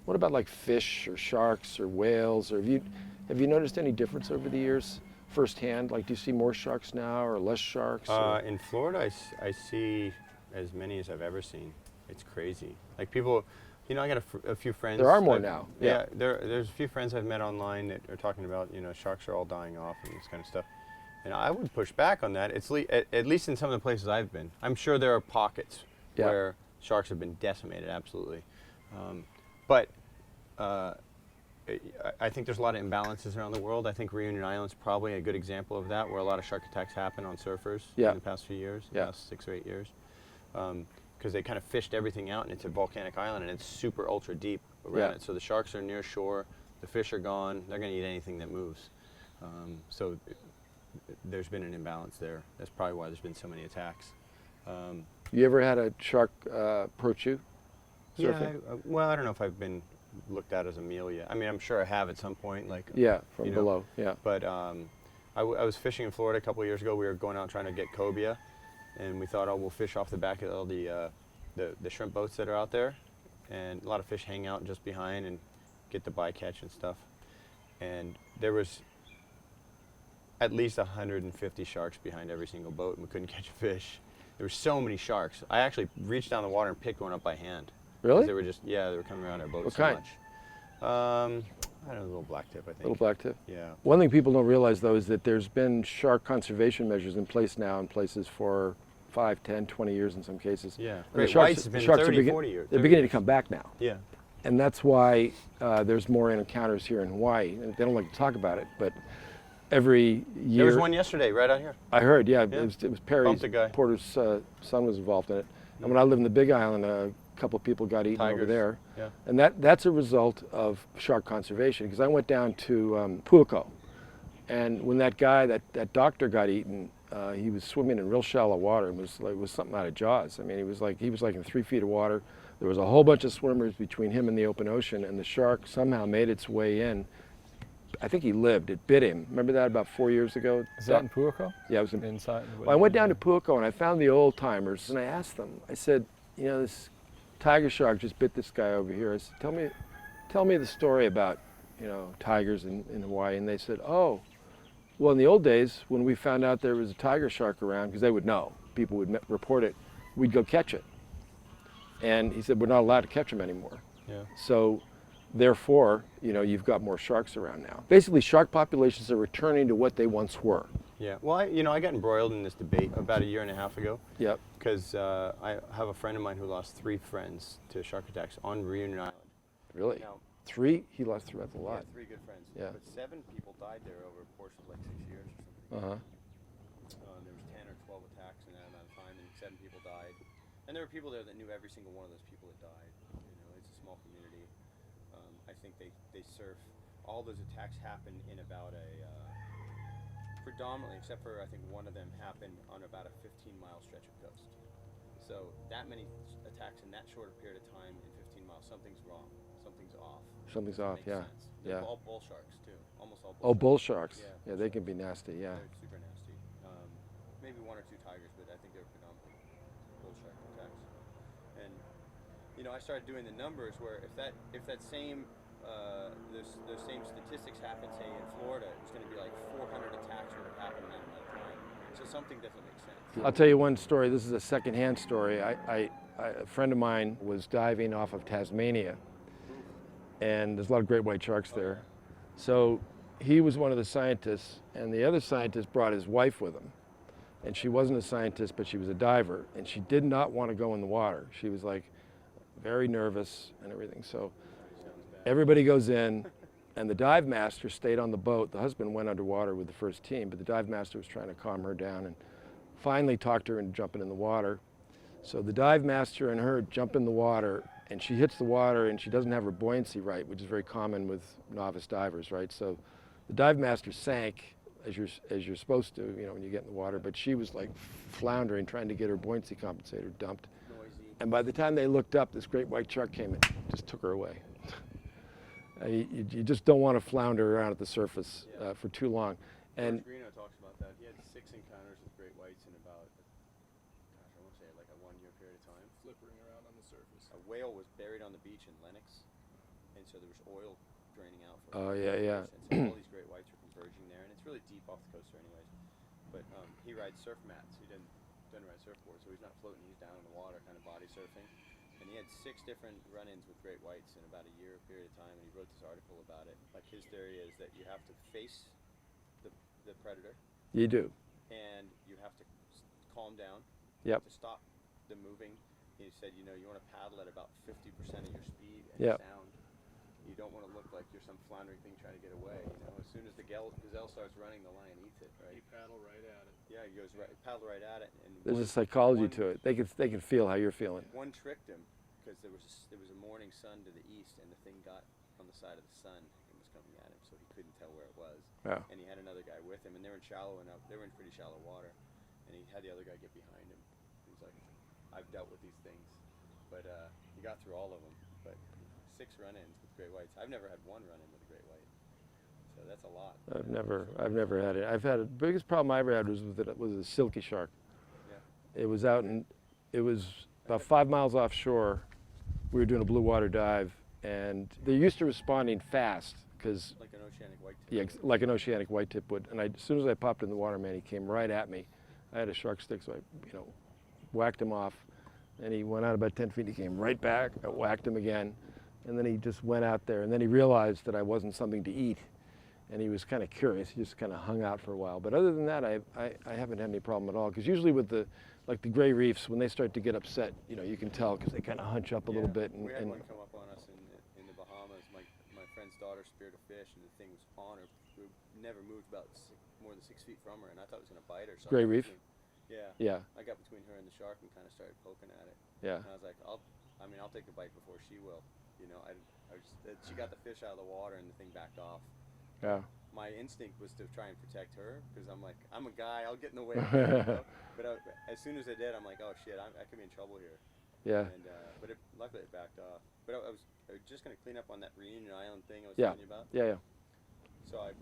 What about like fish or sharks or whales? Or have you noticed any difference over the years firsthand? Like, do you see more sharks now or less sharks? In Florida, I see as many as I've ever seen. It's crazy. Like people, you know, I got a few friends. There are more now. Yeah, there's a few friends I've met online that are talking about, you know, sharks are all dying off and this kind of stuff. And I would push back on that. It's at least in some of the places I've been. I'm sure there are pockets where sharks have been decimated, absolutely. But I think there's a lot of imbalances around the world. I think Reunion Island's probably a good example of that, where a lot of shark attacks happen on surfers in the past few years, the past 6 or 8 years. Because they kind of fished everything out, and it's a volcanic island, and it's super ultra deep around it. So the sharks are near shore, the fish are gone, they're going to eat anything that moves. So there's been an imbalance there. That's probably why there's been so many attacks. You ever had a shark approach you surfing? Yeah, well, I don't know if I've been looked at as a meal yet. I mean, I'm sure I have at some point. Like from below. Yeah. But I was fishing in Florida a couple of years ago. We were going out trying to get cobia, and we thought, oh, we'll fish off the back of all the shrimp boats that are out there, and a lot of fish hang out just behind and get the bycatch and stuff. And there was at least 150 sharks behind every single boat, and we couldn't catch a fish. There were so many sharks. I actually reached down the water and picked one up by hand. Really? They were just, they were coming around our boat What so kind? much. I don't know, a little blacktip, I think. Little blacktip? Yeah. One thing people don't realize, though, is that there's been shark conservation measures in place now in places for 5, 10, 20 years in some cases. Yeah. And Great the sharks, whites have been the sharks 30, 40 years. They're beginning to come back now. Yeah. And that's why there's more encounters here in Hawaii. And they don't like to talk about it, but every year. There was one yesterday right out here. I heard, It was Perry's, Bumped a guy. Porter's son was involved in it. And when I lived in the Big Island, a couple of people got eaten over there. Yeah. And that's a result of shark conservation, because I went down to Puako, and when that guy, that doctor got eaten, he was swimming in real shallow water. It was something out of Jaws. I mean, he was like in 3 feet of water. There was a whole bunch of swimmers between him and the open ocean, and the shark somehow made its way in. I think he lived. It bit him. Remember that about 4 years ago? Is that in Puako? Yeah, it was inside. Well, I went down to Puako and I found the old timers, and I asked them. I said, you know, this tiger shark just bit this guy over here. I said, tell me the story about, you know, tigers in Hawaii. And they said, oh, well, in the old days when we found out there was a tiger shark around, because they would know, people would report it, we'd go catch it. And he said, we're not allowed to catch them anymore. Yeah. So therefore, you know, you've got more sharks around now. Basically, shark populations are returning to what they once were. Yeah. Well, I got embroiled in this debate about 1.5 years ago. Yep. Because I have a friend of mine who lost 3 friends to shark attacks on Reunion Island. Really? Now, 3? He lost 3. That's a lot. Yeah, 3 good friends. Yeah. But 7 people died there over a course of like 6 years or something. Uh-huh. There was 10 or 12 attacks in that amount of time, and 7 people died. And there were people there that knew every single one of those people that died. You know, it's a small community. I think they surf. All those attacks happened in about a predominantly, except for I think one of them happened on about a 15-mile stretch of coast. So that many attacks in that short a period of time in 15 miles, something's wrong. Something's off. Something's off. Makes Yeah. sense. They're Yeah. all bull sharks too. Almost all. Oh, bull sharks. Yeah, Yeah, they can be nasty. Yeah. They're super nasty. Maybe 1 or 2 tigers, but I think they're predominantly bull shark attacks. And you know, I started doing the numbers where if that same those same statistics happened, say in Florida, it was going to be like 400 attacks would have happened in that amount of time. So something doesn't make sense. I'll tell you one story. This is a secondhand story. A friend of mine was diving off of Tasmania, and there's a lot of great white sharks there. So he was one of the scientists, and the other scientist brought his wife with him. And she wasn't a scientist, but she was a diver, and she did not want to go in the water. She was like very nervous and everything. So everybody goes in, and the dive master stayed on the boat. The husband went underwater with the first team, but the dive master was trying to calm her down and finally talked her into jumping in the water. So the dive master and her jump in the water, and she hits the water, and she doesn't have her buoyancy right, which is very common with novice divers, right? So the dive master sank as you're supposed to, you know, when you get in the water, but she was like floundering, trying to get her buoyancy compensator dumped. Noisy. And by the time they looked up, this great white shark came and just took her away. You just don't want to flounder around at the surface for too long. And George Greeno talks about that. He had 6 encounters with great whites in about, gosh, I want to say like a 1 year period of time. Flippering around on the surface. A whale was buried on the beach in Lenox. and so there was oil draining out. Oh, yeah, yeah. And so all these great whites were converging there, and it's really deep off the coast there anyways. But he rides surf mats. He doesn't ride surfboard, so he's not floating. He's down in the water, kind of body surfing. And he had 6 different run-ins with great whites in about a year period of time, and he wrote this article about it. Like, his theory is that you have to face the predator. You do. And you have to calm down. Yep. To stop the moving. He said, you want to paddle at about 50% of your speed and Yep. sound. You don't want to look like you're some floundering thing trying to get away. As soon as the gazelle starts running, the lion eats it, right? You paddle right at it. Yeah, he goes paddle right at it. And There's a psychology to it. They can feel how you're feeling. One tricked him because there was a morning sun to the east, and the thing got on the side of the sun and was coming at him, so he couldn't tell where it was. Yeah. And he had another guy with him, and they were in pretty shallow water, and he had the other guy get behind him. He's like, I've dealt with these things, but he got through all of them. But 6 run-ins with great whites. I've never had one run-in with a great white, so that's a lot. I've never had it. The biggest problem I ever had was a silky shark. Yeah. It was about 5 miles offshore. We were doing a blue water dive, and they're used to responding fast because Like an oceanic whitetail. yeah, like an oceanic whitetip would. And as soon as I popped in the water, man, he came right at me. I had a shark stick, so I whacked him off, and he went out about 10 feet. He came right back. I whacked him again, and then he just went out there. And then he realized that I wasn't something to eat, and he was kind of curious. He just kind of hung out for a while. But other than that, I haven't had any problem at all. Because usually with the gray reefs, when they start to get upset, you can tell because they kind of hunch up a little bit. We had one come up on us in the Bahamas. My friend's daughter speared a fish, and the thing was on her. We never moved about more than 6 feet from her, and I thought it was going to bite her. So Gray reef? Yeah. Yeah. I got between her and the shark and kind of started poking at it. Yeah. And I was like, I'll take a bite before she will. She got the fish out of the water, and the thing backed off. Yeah. My instinct was to try and protect her because I'm like, I'm a guy, I'll get in the way. But as soon as I did, I'm like, oh shit, I could be in trouble here. Yeah. And but luckily it backed off. But I was just gonna clean up on that Reunion Island thing I was Yeah. telling you about. Yeah. So I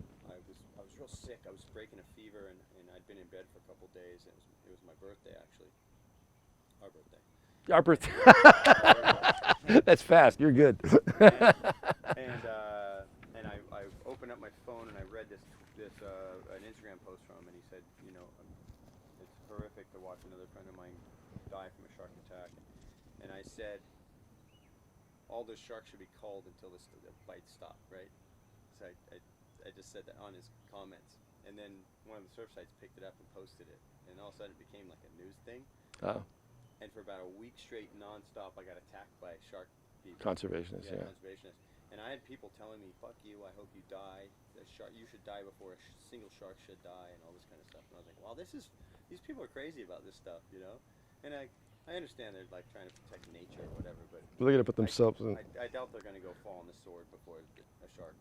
was real sick. I was breaking a fever, and I'd been in bed for a couple days. It was my birthday actually. Our birthday. Our birthday. That's fast. You're good. And I opened up my phone and I read this an Instagram post from him, and he said, it's horrific to watch another friend of mine die from a shark attack. And I said, all the sharks should be culled until the bites stop, right? So I just said that on his comments, and then one of the surf sites picked it up and posted it, and all of a sudden it became like a news thing. Oh. And for about a week straight, nonstop, I got attacked by shark people. Conservationists, yeah. Conservationists. And I had people telling me, "Fuck you! I hope you die. You should die before a single shark should die," and all this kind of stuff. And I was like, "Wow, these people are crazy about this stuff, And I understand they're like trying to protect nature or whatever, but They're going to put themselves in. I doubt they're going to go fall on the sword before a shark.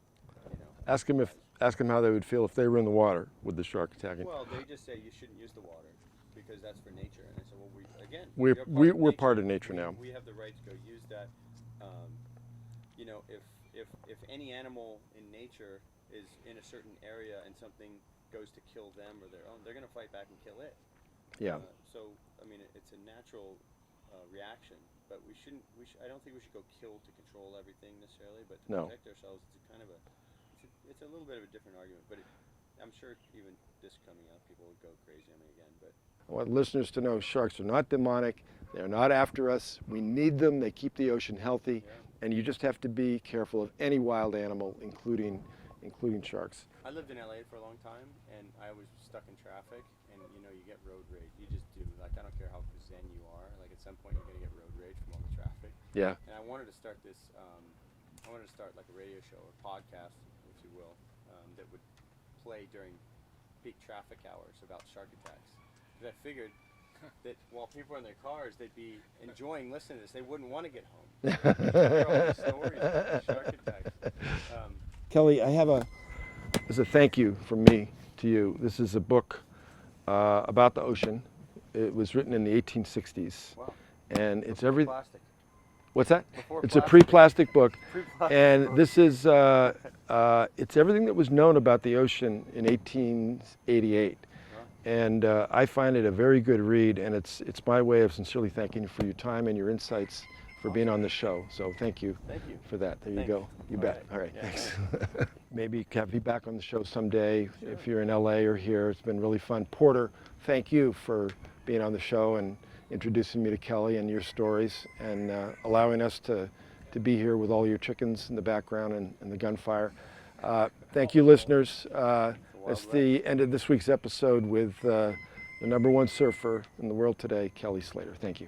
Ask them how they would feel if they were in the water with the shark attacking. Well, they just say you shouldn't use the water because that's for nature. And I said, well, we're part of nature now. We have the right to go use that. If any animal in nature is in a certain area and something goes to kill them or their own, they're going to fight back and kill it. Yeah. So I mean, it's a natural reaction, but we shouldn't. I don't think we should go kill to control everything necessarily, but to protect ourselves, it's kind of it's a little bit of a different argument. But I'm sure even this coming up, people would go crazy on me again. But I want listeners to know sharks are not demonic. They're not after us. We need them. They keep the ocean healthy. Yeah. And you just have to be careful of any wild animal, including sharks. I lived in LA for a long time, and I was stuck in traffic, and you get road rage. You just do. Like, I don't care how zen you are. Like, at some point, you're gonna get road rage from all the traffic. Yeah. And I wanted to start this. I wanted to start like a radio show or podcast, if you will, that would play during peak traffic hours about shark attacks. Because I figured that while people are in their cars, they'd be enjoying listening to this. They wouldn't want to get home. Hear all these stories about shark attacks. Kelly, as a thank you from me to you. This is a book about the ocean. It was written in the 1860s. Wow. And it's Plastic. What's that? Before It's plastic. a pre-plastic book. Pre-plastic And book. this is, it's everything that was known about the ocean in 1888. And I find it a very good read, and it's my way of sincerely thanking you for your time and your insights for being on the show. So thank you, you. for that. There you Thank go. you. You All bet. right. All right, Yeah, thanks. Maybe have you back on the show someday if you're in LA or here. It's been really fun. Porter, thank you for being on the show and introducing me to Kelly and your stories, and allowing us to be here with all your chickens in the background and the gunfire. Thank you, listeners. That's the end of this week's episode with the #1 surfer in the world today, Kally Slater. Thank you.